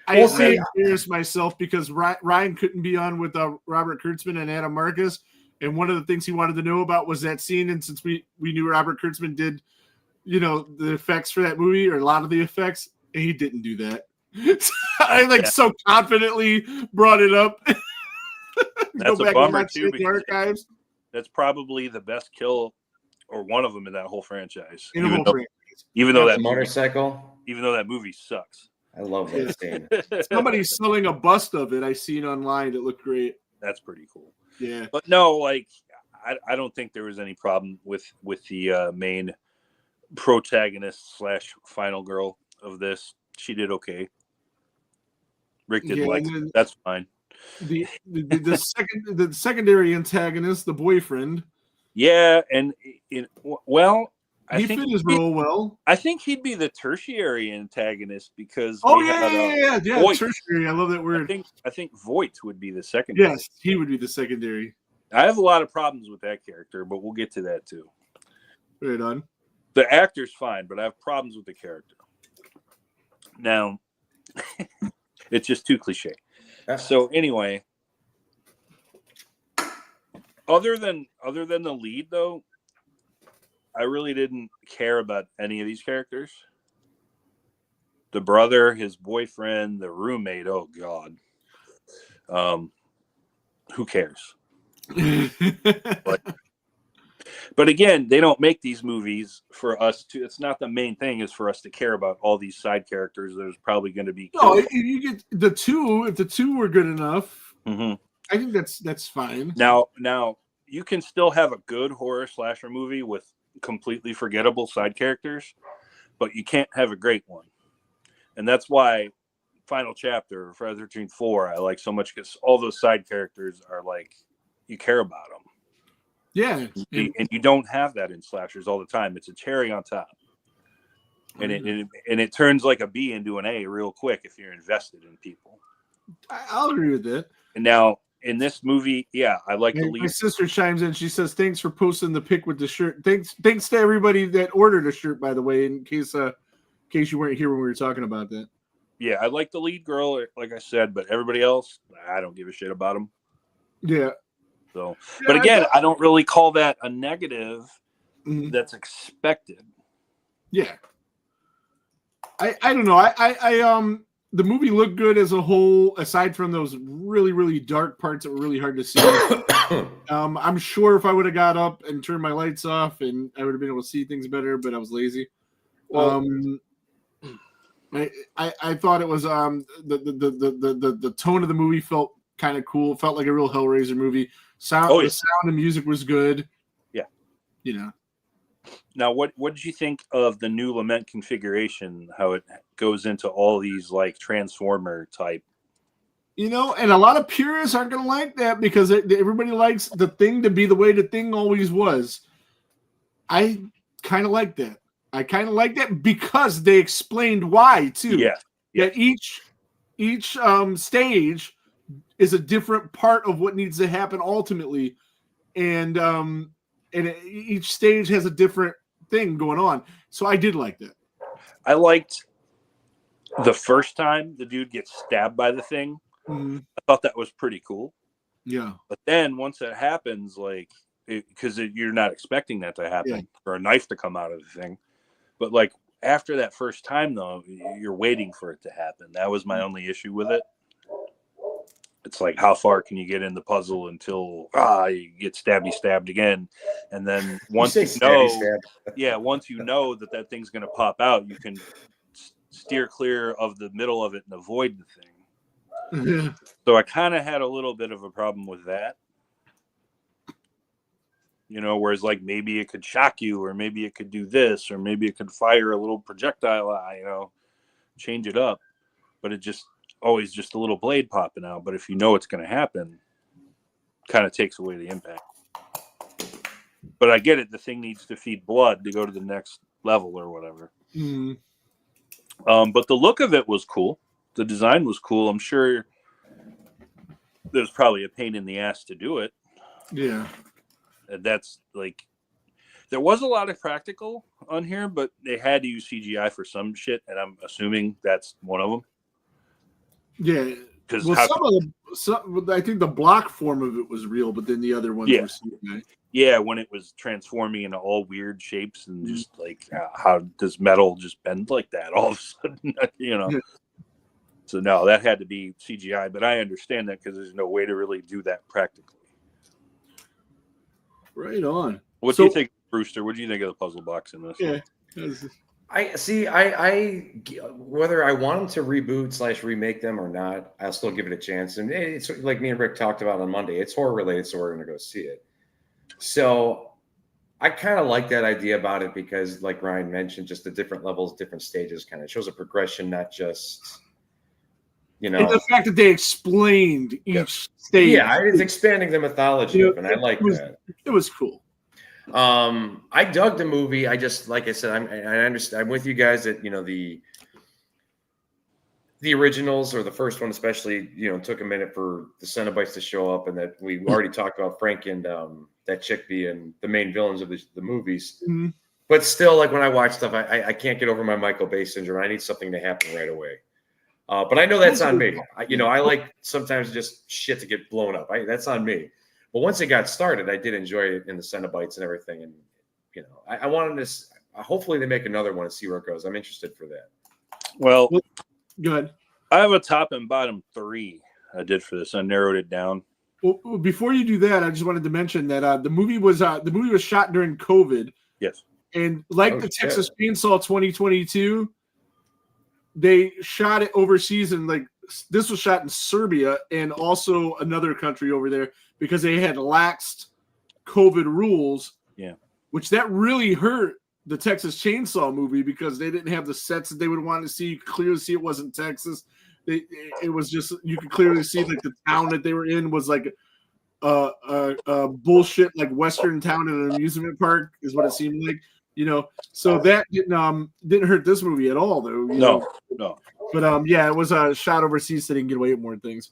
I embarrassed myself because Ryan couldn't be on with Robert Kurtzman and Adam Marcus, and one of the things he wanted to know about was that scene. And since we knew Robert Kurtzman did, the effects for that movie, or a lot of the effects, and he didn't do that. I so confidently brought it up. That's a bummer too. The archives. That's probably the best kill, or one of them in that whole franchise. Even though that motorcycle, even though that movie sucks. I love that scene. Somebody's selling a bust of it. I seen online. It looked great. That's pretty cool. Yeah, but no, I don't think there was any problem with the main protagonist / final girl of this. She did okay. Rick didn't like it. That's fine. The secondary antagonist, the boyfriend. Yeah, and he fit his role well. I think he'd be the tertiary antagonist because yeah, tertiary. I love that word. I think Voight would be the secondary. Yes, he would be the secondary. I have a lot of problems with that character, but we'll get to that too. Right on. The actor's fine, but I have problems with the character. Now, it's just too cliche. So anyway, other than the lead, though, I really didn't care about any of these characters. The brother, his boyfriend, the roommate. Oh God, who cares? But again, they don't make these movies for us to. It's not the main thing. Is for us to care about all these side characters. There's probably going to be. No, if you get the 2, if the 2 were good enough, mm-hmm. I think that's fine. Now, you can still have a good horror slasher movie with completely forgettable side characters, but you can't have a great one. And that's why Final Chapter, Friday the 13th 4, I like so much, because all those side characters are you care about them. Yeah. And you don't have that in slashers all the time. It's a cherry on top. And it turns like a B into an A real quick if you're invested in people. I'll agree with that. And now in this movie, yeah, I like the lead. My sister chimes in. She says, "Thanks for posting the pic with the shirt. Thanks to everybody that ordered a shirt, by the way, in case you weren't here when we were talking about that." Yeah, I like the lead girl, like I said, but everybody else, I don't give a shit about them. Yeah. So, but again, I don't really call that a negative. Mm-hmm. That's expected. Yeah. I don't know. I the movie looked good as a whole, aside from those really, really dark parts that were really hard to see. I'm sure if I would have got up and turned my lights off, and I would have been able to see things better, but I was lazy. Well, I thought it was the tone of the movie felt kind of cool. It felt like a real Hellraiser movie. The sound and music was good. Yeah. You know. Now, what did you think of the new Lament configuration? How it goes into all these like Transformer type? You know, and a lot of purists aren't going to like that because everybody likes the Thing to be the way the Thing always was. I kind of like that. I kind of like that because they explained why too. Yeah. That each stage is a different part of what needs to happen ultimately, and each stage has a different thing going on. So I did like that. I liked the first time the dude gets stabbed by the Thing. Mm-hmm. I thought that was pretty cool. Yeah. But then once it happens, like, because you're not expecting that to happen, or a knife to come out of the Thing. But like after that first time, though, you're waiting for it to happen. That was my only issue with it. It's like, how far can you get in the puzzle until you get stabbed again, and then once you know, once you know that thing's going to pop out, you can steer clear of the middle of it and avoid the Thing. So I kind of had a little bit of a problem with that, you know. Whereas like maybe it could shock you, or maybe it could do this, or maybe it could fire a little projectile, you know, change it up, but it just. Always just a little blade popping out, but if you know it's going to happen, kind of takes away the impact. But I get it. The Thing needs to feed blood to go to the next level or whatever. Mm-hmm. But the look of it was cool. The design was cool. I'm sure there's probably a pain in the ass to do it. Yeah. And that's like, there was a lot of practical on here, but they had to use CGI for some shit, and I'm assuming that's one of them. Yeah, because I think the block form of it was real, but then the other ones were CGI. Yeah, when it was transforming into all weird shapes and just like, how does metal just bend like that all of a sudden? You know. Yeah. So no, that had to be CGI, but I understand that because there's no way to really do that practically. Right on. What do you think, Brewster? What do you think of the puzzle box in this? Yeah. I whether I want them to reboot / remake them or not, I'll still give it a chance. And it's like me and Rick talked about on Monday. It's horror related, so we're going to go see it. So I kind of like that idea about it because, like Ryan mentioned, just the different levels, different stages, kind of shows a progression, not just, you know. And the fact that they explained each stage. Yeah, it's expanding the mythology of it, and I like that. It was cool. I dug the movie. I just, like I said, I understand. I'm with you guys that, you know, the originals, or the first one especially, you know, took a minute for the Cenobites to show up, and that we already talked about Frank and that chick being the main villains of the movies. Mm-hmm. But still, like when I watch stuff, I can't get over my Michael Bay syndrome. I need something to happen right away. But I know that's on me. I like sometimes just shit to get blown up. That's on me. But once it got started, I did enjoy it in the Cenobites and everything. And, you know, I wanted this. Hopefully they make another one and see where it goes. I'm interested for that. Well, go ahead. I have a top and bottom 3 I did for this. I narrowed it down. Well, before you do that, I just wanted to mention that the movie was shot during COVID. Yes. And like Texas Chainsaw 2022, they shot it overseas, and like this was shot in Serbia and also another country over there because they had laxed COVID rules. Yeah. Which that really hurt the Texas Chainsaw movie because they didn't have the sets that they would want to see. You could clearly see it wasn't Texas. It was just, you could clearly see like the town that they were in was like a bullshit like Western town in an amusement park is what it seemed like. So that didn't hurt this movie at all, though. No. But yeah, it was a shot overseas, so they didn't get away with more things.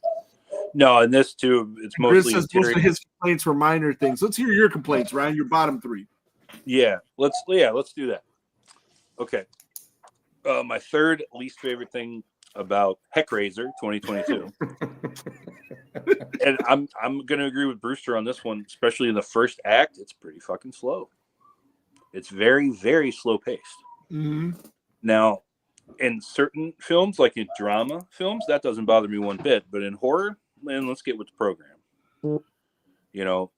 No, and this too, it's mostly Chris says most of his complaints were minor things. Let's hear your complaints, Ryan. Your bottom 3. Yeah, let's do that. Okay. My third least favorite thing about Hekkraiser 2022. And I'm gonna agree with Brewster on this one, especially in the first act. It's pretty fucking slow. It's very, very slow paced. Mm-hmm. Now, in certain films, like in drama films, that doesn't bother me one bit. But in horror, man, let's get with the program.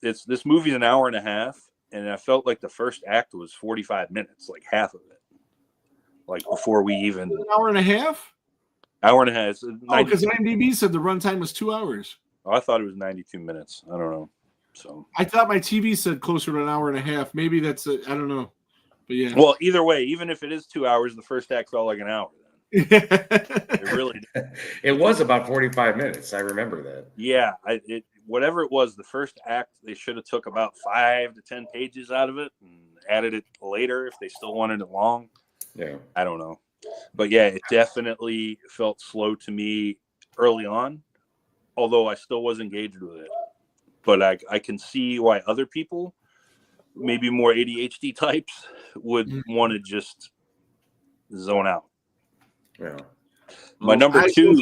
This movie's an hour and a half, and I felt like the first act was 45 minutes, like half of it. Like before we even an hour and a half. Hour and a half. Oh, because IMDb said the runtime was 2 hours. Oh, I thought it was 92 minutes. I don't know. So I thought my TV said closer to an hour and a half. Maybe that's I don't know. But yeah. Well, either way, even if it is 2 hours, the first act felt like an hour. Then it really did. It was about 45 minutes. I remember that. Yeah, whatever it was, the first act they should have took about 5 to 10 pages out of it and added it later if they still wanted it long. Yeah, I don't know, but yeah, it definitely felt slow to me early on. Although I still was engaged with it, but I can see why other people, maybe more ADHD types, would want to just zone out. Yeah. My number 2.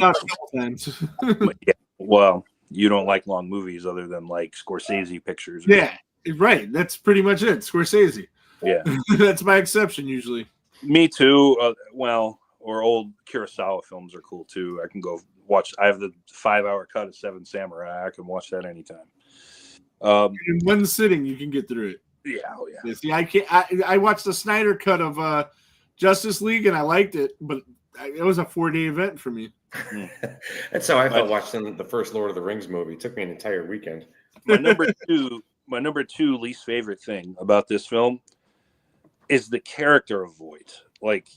Yeah, well, you don't like long movies other than like Scorsese pictures. Yeah, right. That's pretty much it. Scorsese. Yeah. That's my exception usually. Me too. Or old Kurosawa films are cool too. I can go watch. I have the 5-hour cut of Seven Samurai. I can watch that anytime. In one sitting, you can get through it. Yeah, oh yeah. See, I can't. I watched the Snyder cut of Justice League, and I liked it, but it was a 4-day event for me. That's how I felt watching the first Lord of the Rings movie. It took me an entire weekend. My number two least favorite thing about this film is the character of Voight. Like,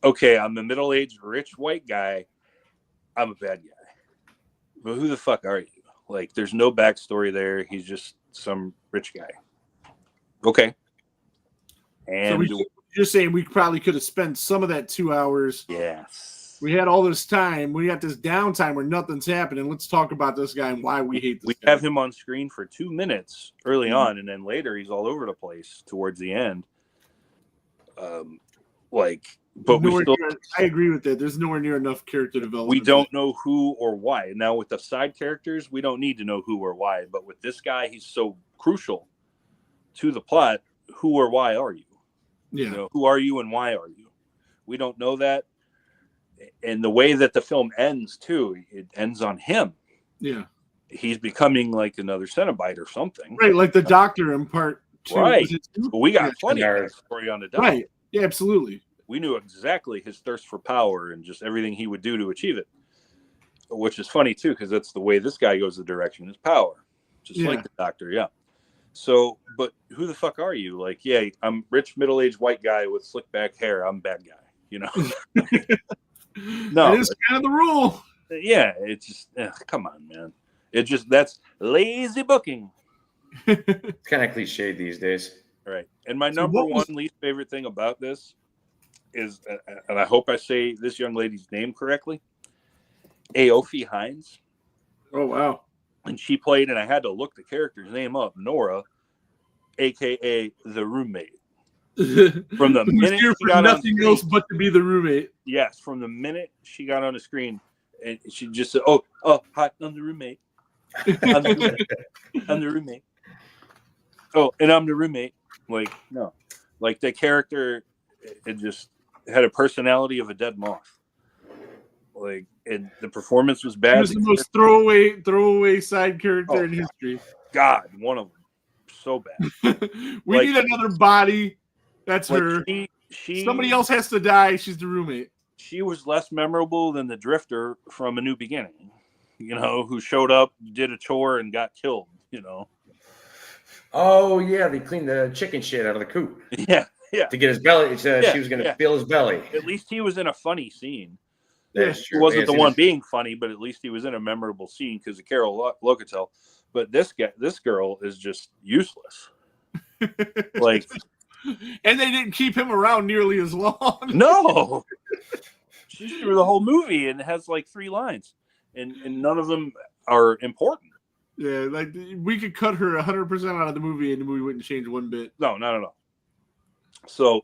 okay, I'm a middle-aged, rich white guy. I'm a bad guy. But who the fuck are you? Like, there's no backstory there. He's just some rich guy. Okay. And so you're saying we probably could have spent some of that 2 hours. Yes. We had all this time. We got this downtime where nothing's happening. Let's talk about this guy and why we hate this guy. We have him on screen for 2 minutes early on, and then later he's all over the place towards the end. But we still. I agree with that. There's nowhere near enough character development. We don't know who or why. Now, with the side characters, we don't need to know who or why. But with this guy, he's so crucial to the plot. Who or why are you? Yeah. Who are you and why are you? We don't know that. And the way that the film ends, too, it ends on him. Yeah. He's becoming like another Cenobite or something. Right, like the Doctor in part 2. Right. But we got plenty of story on the Doctor. Right. Yeah, absolutely. We knew exactly his thirst for power and just everything he would do to achieve it. Which is funny, too, because that's the way this guy goes the direction is power. Just like the Doctor, yeah. So, but who the fuck are you? Like, yeah, I'm rich, middle-aged white guy with slick back hair. I'm a bad guy, No. It is kind of the rule. Yeah, it's just, come on, man. That's lazy booking. It's kind of cliche these days. Right. And my number one least favorite thing about this is, and I hope I say this young lady's name correctly, Aoife Hines. Oh, wow. And she played, and I had to look the character's name up, Nora, a.k.a. the roommate. From the minute she got nothing else but to be the roommate. Yes, from the minute she got on the screen, and she just said, "Oh, hi, I'm the roommate. I'm the roommate. Oh, and I'm the roommate." Like, no, like the character, it just had a personality of a dead moth. Like, and the performance was bad. He was the most throwaway side character in history. God, one of them, so bad. We need another body. That's her. She Somebody else has to die. She's the roommate. She was less memorable than the Drifter from A New Beginning, who showed up, did a chore, and got killed. Oh yeah, they cleaned the chicken shit out of the coop. Yeah. To get his belly. She was going to feel his belly. At least he was in a funny scene. That's true. He wasn't the one being funny, but at least he was in a memorable scene because of Carol Locatel. But this girl is just useless. Like, and they didn't keep him around nearly as long. No. She's through the whole movie and has like 3 lines, and none of them are important. Yeah, like we could cut her 100% out of the movie, and the movie wouldn't change one bit. No, not at all. So,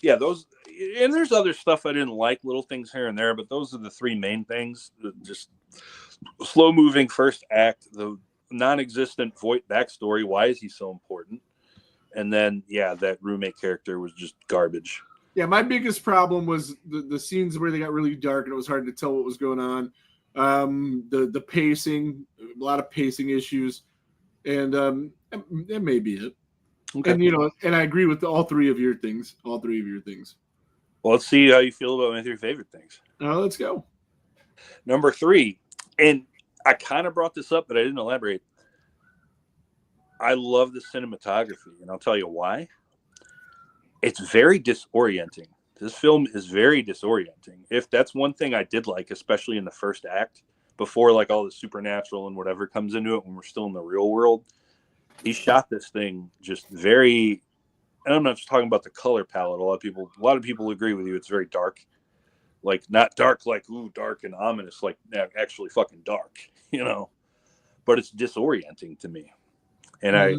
yeah, those, and there's other stuff I didn't like, little things here and there, but those are the 3 main things. Just slow moving first act, the non-existent Voight backstory. Why is he so important? And then, yeah, that roommate character was just garbage. Yeah, my biggest problem was the scenes where they got really dark and it was hard to tell what was going on. The pacing, a lot of pacing issues, and that may be it. Okay. And and I agree with all 3 of your things. Well, let's see how you feel about my 3 favorite things. Let's go. Number 3, and I kind of brought this up, but I didn't elaborate. I love the cinematography, and I'll tell you why. It's very disorienting. This film is very disorienting. If that's one thing I did like, especially in the first act, before like all the supernatural and whatever comes into it when we're still in the real world, he shot this thing just very, and I'm not just talking about the color palette. A lot of people agree with you. It's very dark, like not dark, like, ooh, dark and ominous, like actually fucking dark, but it's disorienting to me. And I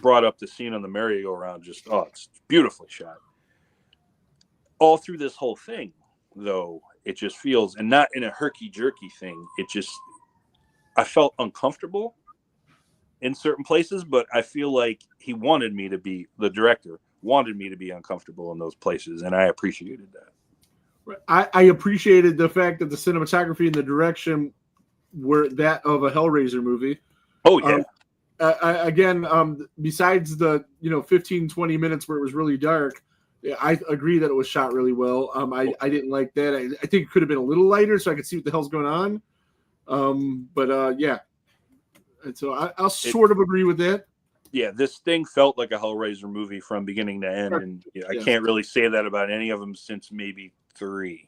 brought up the scene on the merry-go-round, it's beautifully shot. All through this whole thing, though, it just feels, and not in a herky-jerky thing, I felt uncomfortable in certain places, but I feel like the director wanted me to be uncomfortable in those places, and I appreciated that. I appreciated the fact that the cinematography and the direction were that of a Hellraiser movie. Oh, yeah. Besides the 15-20 minutes where it was really dark, I agree that it was shot really well. I didn't like that. I think it could have been a little lighter so I could see what the hell's going on. Yeah. And so I'll sort of agree with that. Yeah, this thing felt like a Hellraiser movie from beginning to end, and I can't really say that about any of them since maybe 3.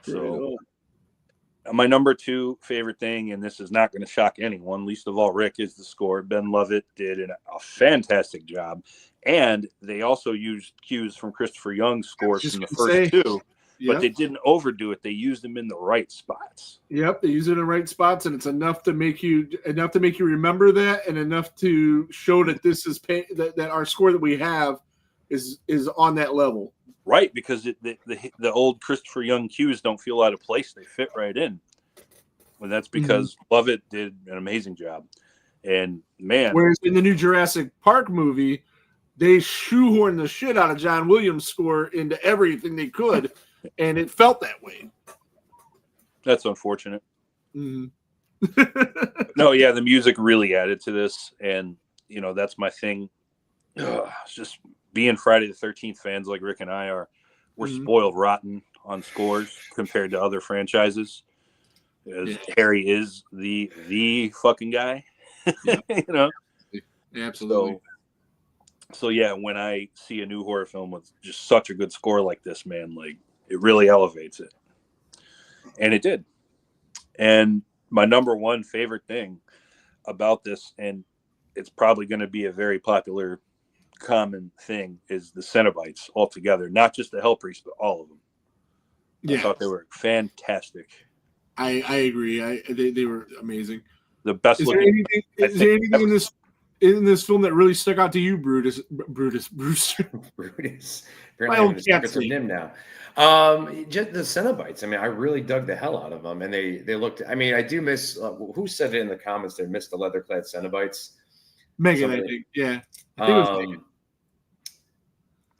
So. My number 2 favorite thing, and this is not going to shock anyone, least of all Rick, is the score. Ben Lovett did a fantastic job. And they also used cues from Christopher Young's scores from the first 2, but they didn't overdo it. They used them in the right spots. Yep, they use it in the right spots, and it's enough to make you remember that, and enough to show that this is that our score that we have is on that level. Right, because the old Christopher Young cues don't feel out of place. They fit right in. And that's because Lovett did an amazing job. And, man. Whereas in the new Jurassic Park movie, they shoehorned the shit out of John Williams' score into everything they could, and it felt that way. That's unfortunate. No, yeah, the music really added to this, and, that's my thing. It's just being Friday the 13th fans like Rick and I are, we're spoiled rotten on scores compared to other franchises. Harry is the fucking guy. Absolutely. So yeah, when I see a new horror film with just such a good score like this, man, like it really elevates it. And it did. And my number 1 favorite thing about this, and it's probably going to be a very popular common thing, is the Cenobites altogether, not just the Hell Priest, but all of them. I thought they were fantastic. I agree. They were amazing. The best looking. Is there anything in this film that really stuck out to you, Brewster? My old cat's name now. Just the Cenobites. I mean, I really dug the hell out of them, and they looked. I mean, I do miss. Who said it in the comments? They missed the leather-clad Cenobites. Megan, I think. Yeah. I think it was Megan.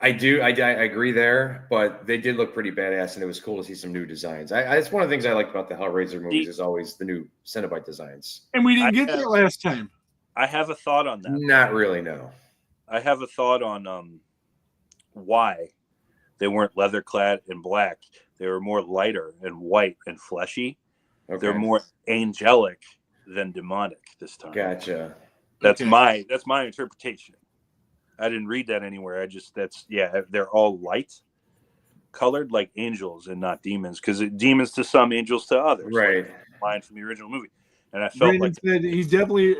I do. I agree there, but they did look pretty badass, and it was cool to see some new designs. It's one of the things I like about the Hellraiser movies is always the new Cenobite designs. And we didn't get that last time. I have a thought on that. Not really, no. I have a thought on why they weren't leather clad and black. They were more lighter and white and fleshy. Okay. They're more angelic than demonic this time. Gotcha. That's my interpretation. I didn't read that anywhere. They're all light colored like angels and not demons, because demons to some, angels to others. Right. Like line from the original movie. And I felt Brandon said he definitely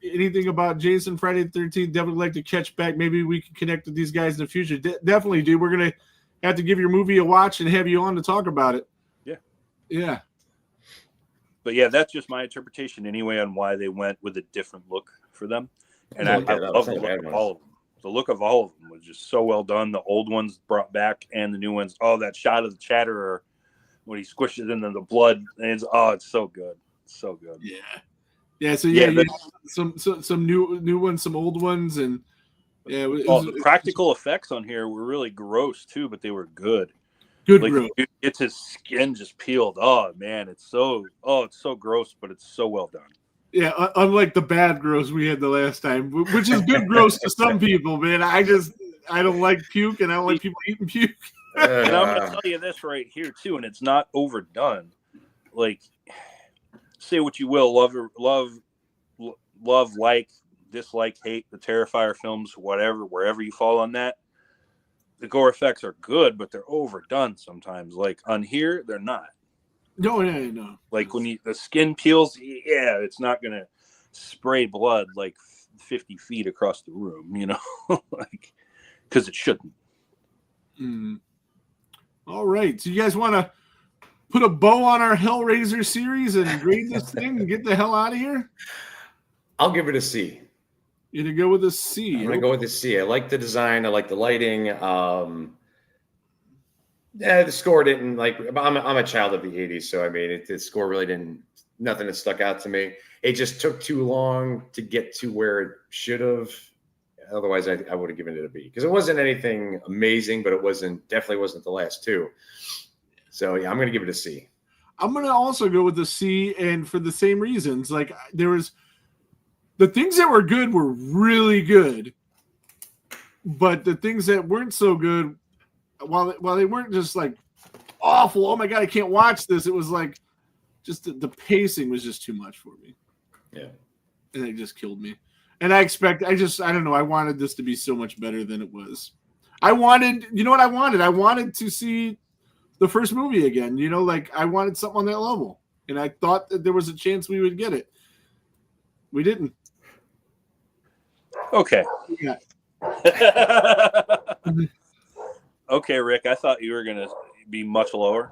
anything about Jason, Friday the 13th, definitely like to catch back. Maybe we can connect with these guys in the future. Definitely, dude. We're going to have to give your movie a watch and have you on to talk about it. Yeah. Yeah. But yeah, that's just my interpretation anyway on why they went with a different look for them. And I love the look of all of them. The look of all of them was just so well done. The old ones brought back and the new ones. Oh, that shot of the Chatterer when he squishes into the blood. And it's so good. So good. Yeah. Yeah. So yeah, some new ones, some old ones, and yeah. The practical effects on here were really gross too, but they were good. Good, like, gross. It's his skin just peeled. Oh man, it's so gross, but it's so well done. Yeah, unlike the bad gross we had the last time, which is good gross to some people, man. I don't like puke, and I don't like people eating puke. And I'm going to tell you this right here too, and it's not overdone. Like, say what you will, love, like, dislike, hate the Terrifier films, whatever, wherever you fall on that. The gore effects are good, but they're overdone sometimes. Like on here, they're not. No. Like when the skin peels, yeah, it's not gonna spray blood like 50 feet across the room, like because it shouldn't. All right, so you guys want to put a bow on our Hellraiser series and grade this thing and get the hell out of here? I'll give it a C. You're gonna go with a C. I'm gonna go with a C. I like the design. I like the lighting. Yeah, the score didn't like. I'm a child of the '80s, so I mean, the score really didn't. Nothing that stuck out to me. It just took too long to get to where it should have. Otherwise, I would have given it a B because it wasn't anything amazing, but it definitely wasn't the last two. So yeah, I'm gonna give it a C. I'm gonna also go with a C, and for the same reasons. Like there was the things that were good were really good, but the things that weren't so good. While they weren't just like awful, oh my god, I can't watch this. It was like just the pacing was just too much for me. Yeah, and it just killed me. And I don't know. I wanted this to be so much better than it was. You know what I wanted? I wanted to see the first movie again. Like I wanted something on that level, and I thought that there was a chance we would get it. We didn't. Okay. Yeah. Okay, Rick, I thought you were going to be much lower.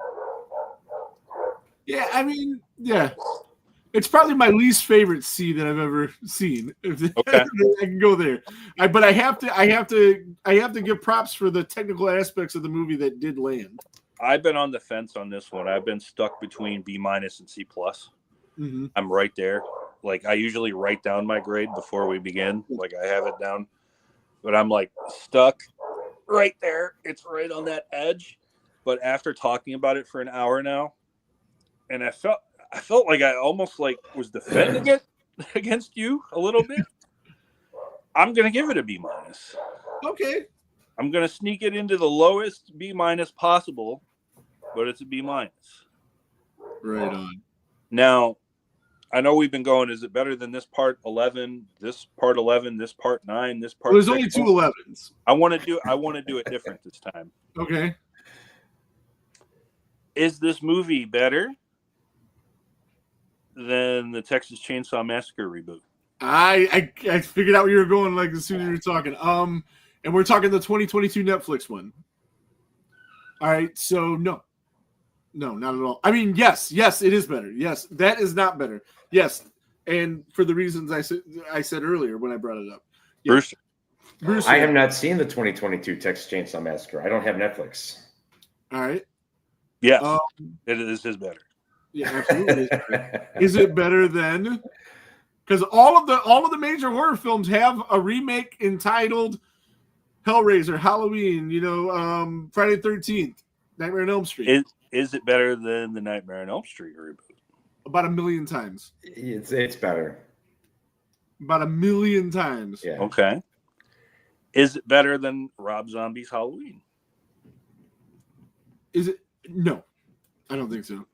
Yeah, I mean, yeah. It's probably my least favorite C that I've ever seen. Okay. I can go there. But I have to give props for the technical aspects of the movie that did land. I've been on the fence on this one. I've been stuck between B- and C+. Mm-hmm. I'm right there. Like I usually write down my grade before we begin. Like I have it down. But I'm like stuck right there. It's right on that edge. But after talking about it for an hour now, and I felt like I almost like was defending it against you a little bit. I'm gonna give it a B-. Okay. I'm gonna sneak it into the lowest B- possible, but it's a B-. Right on. Now, I know we've been going. Is it better than this part 11? This part 11? This part 9? This part? Well, there's only 2 11s. I want to do it different this time. Okay. Is this movie better than the Texas Chainsaw Massacre reboot? I figured out where you were going like as soon as you were talking. And we're talking the 2022 Netflix one. All right, so no, not at all. I mean, yes, it is better. Yes, that is not better. Yes, and for the reasons I said earlier when I brought it up. Yeah. Bruce, I have not seen the 2022 Texas Chainsaw Massacre. I don't have Netflix. All right. Yes, it is better. Yeah, absolutely. Is it better than? Because all of the major horror films have a remake entitled Hellraiser, Halloween, Friday the 13th, Nightmare on Elm Street. Is it better than the Nightmare on Elm Street reboot? About 1 million times. It's better. About 1 million times. Yeah. Okay. Is it better than Rob Zombie's Halloween? Is it? No, I don't think so.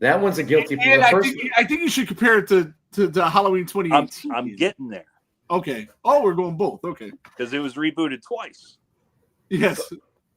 That one's a guilty pleasure. I think you should compare it to Halloween 2018. I'm getting there. Okay. Oh, we're going both. Okay. Because it was rebooted twice. Yes.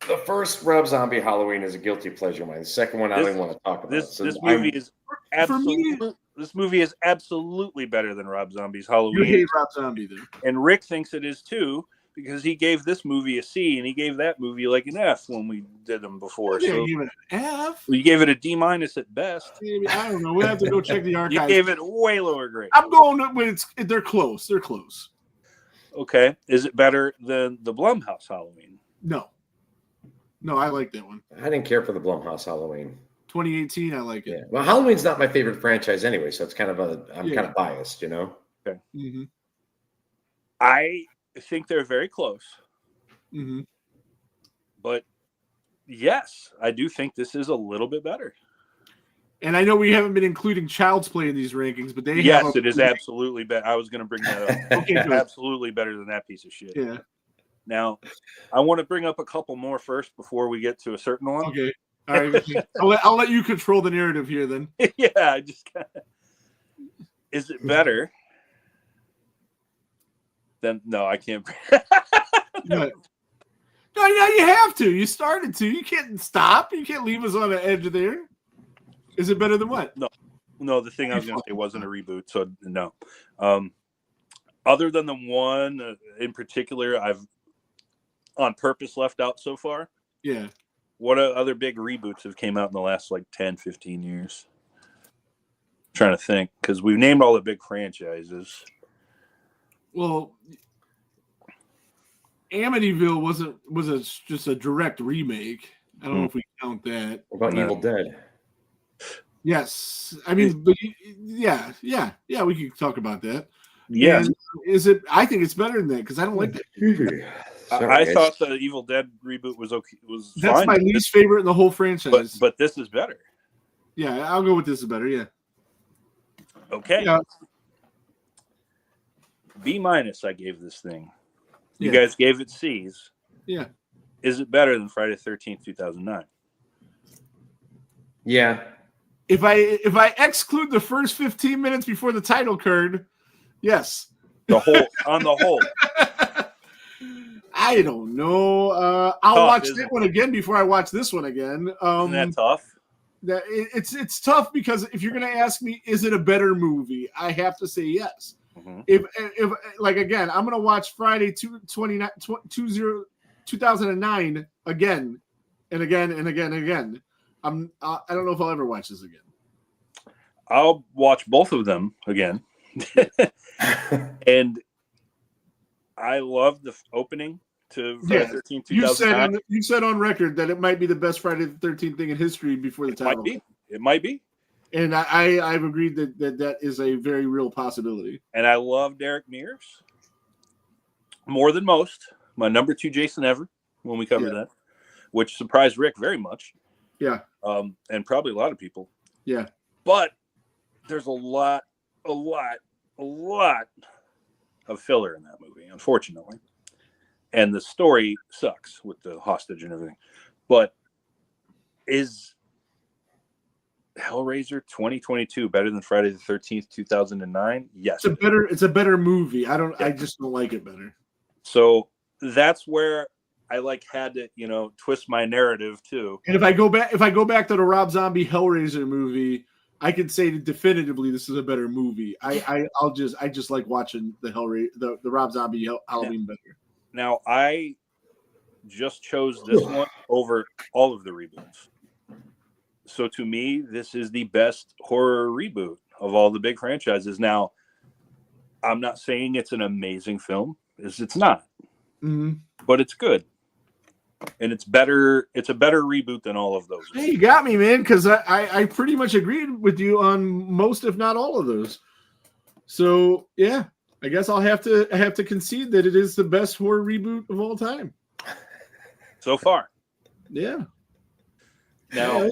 The first Rob Zombie Halloween is a guilty pleasure of mine. The second one I don't even want to talk about. This movie is absolutely This movie is absolutely better than Rob Zombie's Halloween. You hate Rob Zombie, then. And Rick thinks it is too, because he gave this movie a C and he gave that movie like an F when we did them before. Yeah, So give it an F. you gave it a D- at best. I don't know. We'll have to go check the archives. You gave it way lower grade. I'm going with they're close. They're close. Okay. Is it better than the Blumhouse Halloween? No, I like that one. I didn't care for the Blumhouse Halloween. 2018, I like it. Yeah. Well, Halloween's not my favorite franchise anyway, so it's kind of I'm kind of biased, you know. Okay. Mm-hmm. I think they're very close. Mm-hmm. But yes, I do think this is a little bit better. And I know we haven't been including Child's Play in these rankings, but it is absolutely better. I was going to bring that up. Okay, good. Absolutely better than that piece of shit. Yeah. Now, I want to bring up a couple more first before we get to a certain one. Okay. All right. I'll let you control the narrative here then. Yeah, I just is it better than no, I can't. No, you have to. You started to. You can't stop. You can't leave us on the edge there. Is it better than what? No, the thing I was going to say wasn't a reboot, so no. Other than the one in particular I've on purpose left out so far. Yeah. What other big reboots have came out in the last 10, 15 years? I'm trying to think, because we've named all the big franchises. Well, Amityville was just a direct remake. I don't know if we count that. What about Evil Dead? Yes. I mean, but yeah, we could talk about that. Yeah. And is it? I think it's better than that because I don't like that. I thought the Evil Dead reboot was okay. That's fine. my least favorite in the whole franchise. But this is better. Yeah, I'll go with this is better. Yeah. Okay. Yeah. B- I gave this thing. You guys gave it C's. Yeah. Is it better than Friday the 13th, 2009? Yeah. If I exclude the first 15 minutes before the title card, yes. On the whole. I don't know. I'll watch that one again before I watch this one again. Isn't that tough? It's tough because if you're going to ask me, is it a better movie? I have to say yes. Mm-hmm. If like again, I'm going to watch Friday 2009 again and again and again and again. I don't know if I'll ever watch this again. I'll watch both of them again. And I love the opening to Friday the 13th, 2009. You said on record that it might be the best Friday the 13th thing in history before the title. It might be. And I've agreed that is a very real possibility. And I love Derek Mears more than most. My number 2 Jason ever when we covered that, which surprised Rick very much. Yeah. And probably a lot of people. Yeah. But there's a lot of filler in that movie, unfortunately. And the story sucks with the hostage and everything. But is Hellraiser 2022 better than Friday the 13th, 2009? Yes. It's a better movie. I just don't like it better. So that's where I had to, twist my narrative too. And if I go back to the Rob Zombie Hellraiser movie, I can say definitively this is a better movie. I just like watching the Rob Zombie Halloween better. Now I just chose this one over all of the reboots. So to me, this is the best horror reboot of all the big franchises. Now, I'm not saying it's an amazing film, it's not, but it's good. And it's better. It's a better reboot than all of those. Hey, you got me, man, because I pretty much agreed with you on most, if not all of those. So yeah, I guess I have to concede that it is the best horror reboot of all time. So far. Yeah. Now,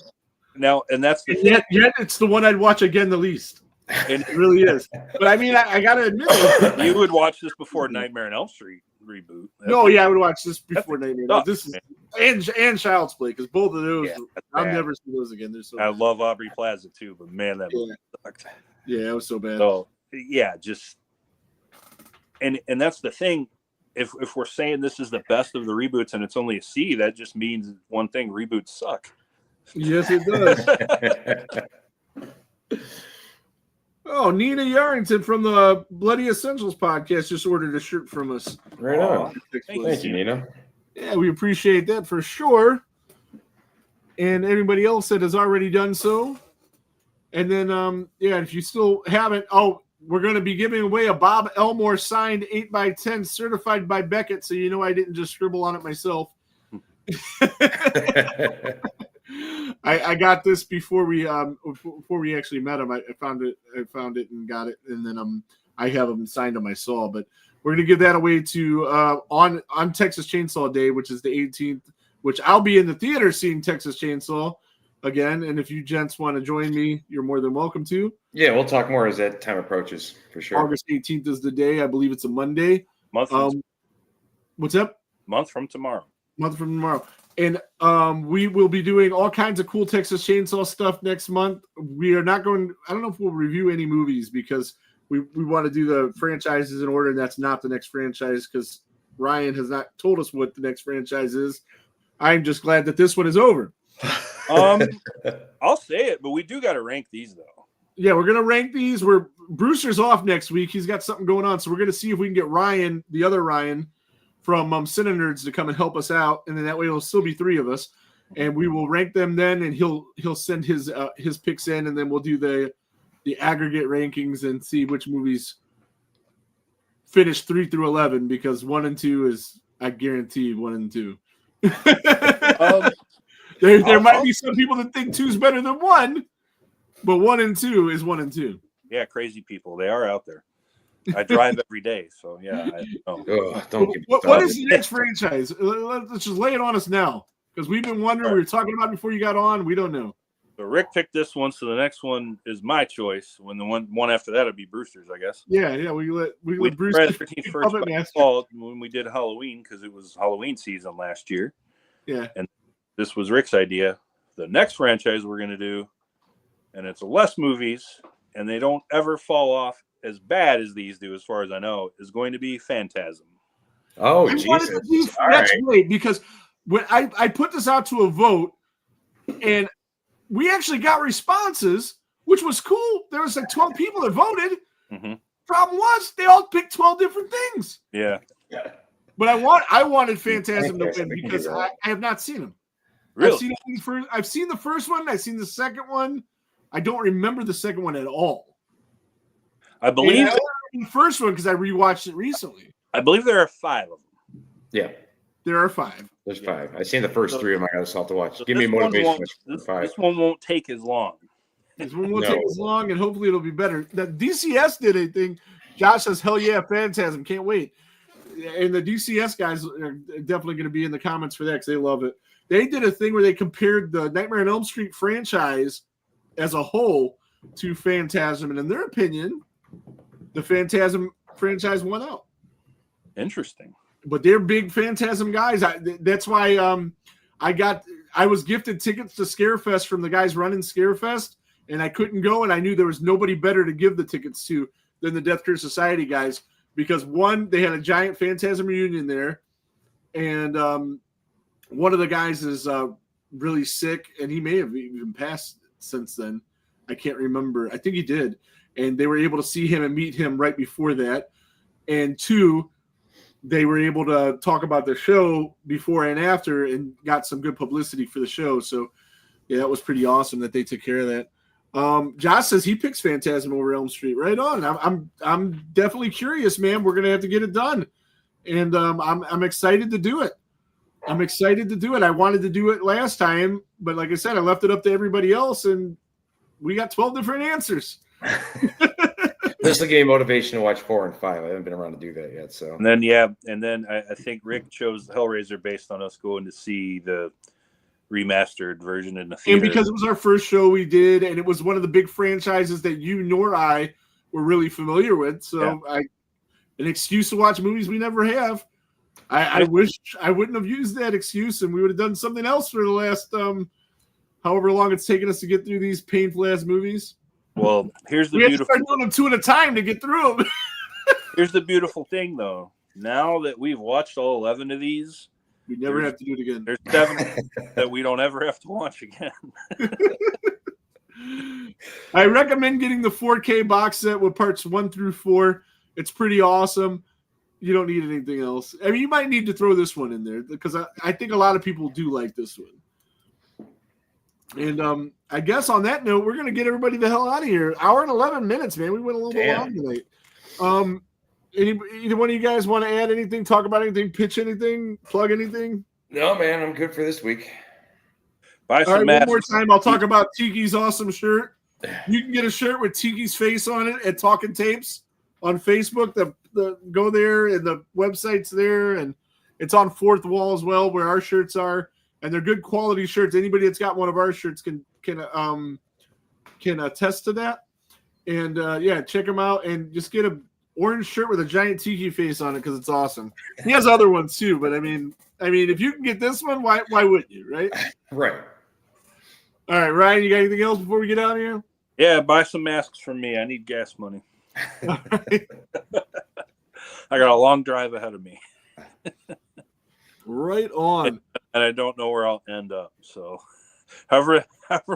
and that's the yet it's the one I'd watch again the least. And it really is. But I mean, I gotta admit it. You would watch this before Nightmare on Elm Street reboot. I would watch this before Nightmare. This is and Child's Play, because both of those I'll never see those again. They're so I love Aubrey Plaza too, but man, that movie sucked. Yeah, it was so bad. So yeah, just and that's the thing. If we're saying this is the best of the reboots and it's only a C, that just means one thing: reboots suck. Yes, it does. Oh, Nina Yarrington from the Bloody Essentials podcast just ordered a shirt from us. Right on. Thank you, Nina. Yeah, we appreciate that for sure. And anybody else that has already done so. And then, if you still haven't, we're going to be giving away a Bob Elmore signed 8x10 certified by Beckett. So, I didn't just scribble on it myself. I got this before we actually met him. I found it and got it. And then, I have them signed on my saw, but we're going to give that away to, on Texas Chainsaw Day, which is the 18th, which I'll be in the theater seeing Texas Chainsaw again. And if you gents want to join me, you're more than welcome to. Yeah, we'll talk more as that time approaches for sure. August 18th is the day. I believe it's a Monday. What's up? Month from tomorrow. And we will be doing all kinds of cool Texas Chainsaw stuff next month. We are not going, I don't know if we'll review any movies because we want to do the franchises in order, and that's not the next franchise because Ryan has not told us what the next franchise is. I'm just glad that this one is over. I'll say it, but we do got to rank these though. Yeah, we're gonna rank these. Brewster's off next week. He's got something going on, so we're gonna see if we can get Ryan, the other Ryan, from Cine Nerds to come and help us out, and then that way it'll still be 3 of us, and we will rank them then, and he'll send his picks in, and then we'll do the aggregate rankings and see which movies finish 3 through 11 because 1 and 2 is, I guarantee, 1 and 2. There might be some people that think 2 is better than 1, but 1 and 2 is 1 and 2. Yeah, crazy people. They are out there. I drive every day, so yeah. What is the next franchise? Let's just lay it on us now because we've been wondering. We were talking about it before you got on. We don't know. So Rick picked this one, so the next one is my choice. When the one after that would be Brewster's, I guess. Yeah. We let Brewster first by fall when we did Halloween because it was Halloween season last year. Yeah, and this was Rick's idea. The next franchise we're going to do, and it's less movies, and they don't ever fall off as bad as these do, as far as I know, is going to be Phantasm. Oh, Jesus. That's great, because when I put this out to a vote, and we actually got responses, which was cool. There was like 12 people that voted. Mm-hmm. Problem was, they all picked 12 different things. Yeah. But I wanted Phantasm to win because I have not seen him. Really? I've seen the first one. I've seen the second one. I don't remember the second one at all. I believe the first one because I rewatched it recently. I believe there are 5 of them. Yeah. There are 5. There's 5. I've seen the first 3 of my guys. I'll have to watch. So give me motivation. This one won't take as long. This one won't take as long, and hopefully it'll be better. The DCS did a thing. Josh says, "Hell yeah, Phantasm! Can't wait." And the DCS guys are definitely going to be in the comments for that because they love it. They did a thing where they compared the Nightmare on Elm Street franchise as a whole to Phantasm, and in their opinion, the Phantasm franchise won out. Interesting. But they're big Phantasm guys. That's why I was gifted tickets to Scarefest from the guys running Scarefest, and I couldn't go, and I knew there was nobody better to give the tickets to than the Death Cure Society guys because, one, they had a giant Phantasm reunion there, and one of the guys is really sick, and he may have even passed since then. I can't remember. I think he did. And they were able to see him and meet him right before that. And 2, they were able to talk about the show before and after and got some good publicity for the show. So, yeah, that was pretty awesome that they took care of that. Josh says he picks Phantasm over Elm Street. Right on. I'm definitely curious, man. We're gonna have to get it done, and I'm excited to do it. I wanted to do it last time, but like I said, I left it up to everybody else, and we got 12 different answers. This will give me motivation to watch 4 and 5. I haven't been around to do that yet. So and then I think Rick chose Hellraiser based on us going to see the remastered version in the theater. And because it was our first show we did, and it was one of the big franchises that you nor I were really familiar with. So an excuse to watch movies we never have. I wish I wouldn't have used that excuse, and we would have done something else for the last however long it's taken us to get through these painful ass movies. Well, here's the we beautiful. We have to start doing them 2 at a time to get through them. Here's the beautiful thing, though. Now that we've watched all 11 of these, we never have to do it again. There's 7 that we don't ever have to watch again. I recommend getting the 4K box set with parts 1 through 4. It's pretty awesome. You don't need anything else. I mean, you might need to throw this one in there because I think a lot of people do like this one. And I guess on that note, we're going to get everybody the hell out of here. Hour and 11 minutes, man. We went a little bit long tonight. Either one of you guys want to add anything, talk about anything, pitch anything, plug anything? No, man, I'm good for this week. Buy some one more time, I'll talk about Tiki's awesome shirt. You can get a shirt with Tiki's face on it at Talking Tapes on Facebook. Go there, and the website's there, and it's on Fourth Wall as well, where our shirts are, and they're good quality shirts. Anybody that's got one of our shirts can attest to that. And check them out, and just get a orange shirt with a giant Tiki face on it because it's awesome. He has other ones too, but I mean, if you can get this one, why wouldn't you, right? Right. All right, Ryan, you got anything else before we get out of here? Yeah, buy some masks from me. I need gas money. Right. I got a long drive ahead of me. Right on. And I don't know where I'll end up. So however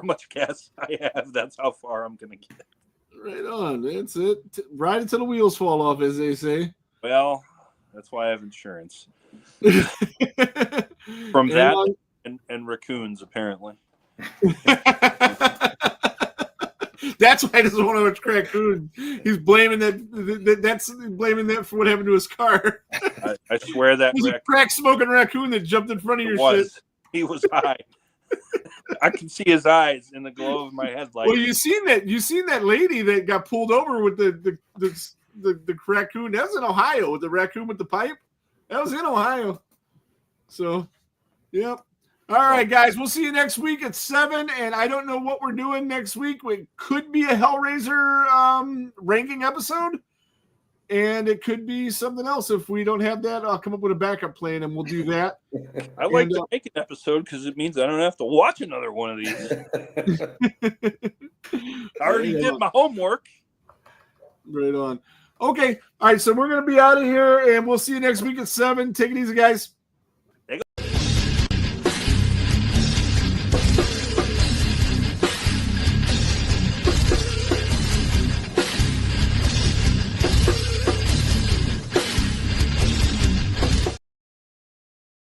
much gas I have, that's how far I'm going to get. Right on. That's it. Ride until the wheels fall off, as they say. Well, that's why I have insurance. From that and raccoons, apparently. That's why he doesn't want to watch raccoon. He's blaming that for what happened to his car. I swear that was a crack smoking raccoon that jumped in front of your shit. He was high. I can see his eyes in the glow of my headlight. Well, you seen that lady that got pulled over with the raccoon? That was in Ohio with the raccoon with the pipe. That was in Ohio. So, yep. All right, guys. We'll see you next week at 7. And I don't know what we're doing next week. It could be a Hellraiser ranking episode. And it could be something else. If we don't have that, I'll come up with a backup plan and we'll do that. I like to make an episode because it means I don't have to watch another one of these. I already did my homework. Right on. Okay. All right. So we're going to be out of here and we'll see you next week at 7. Take it easy, guys.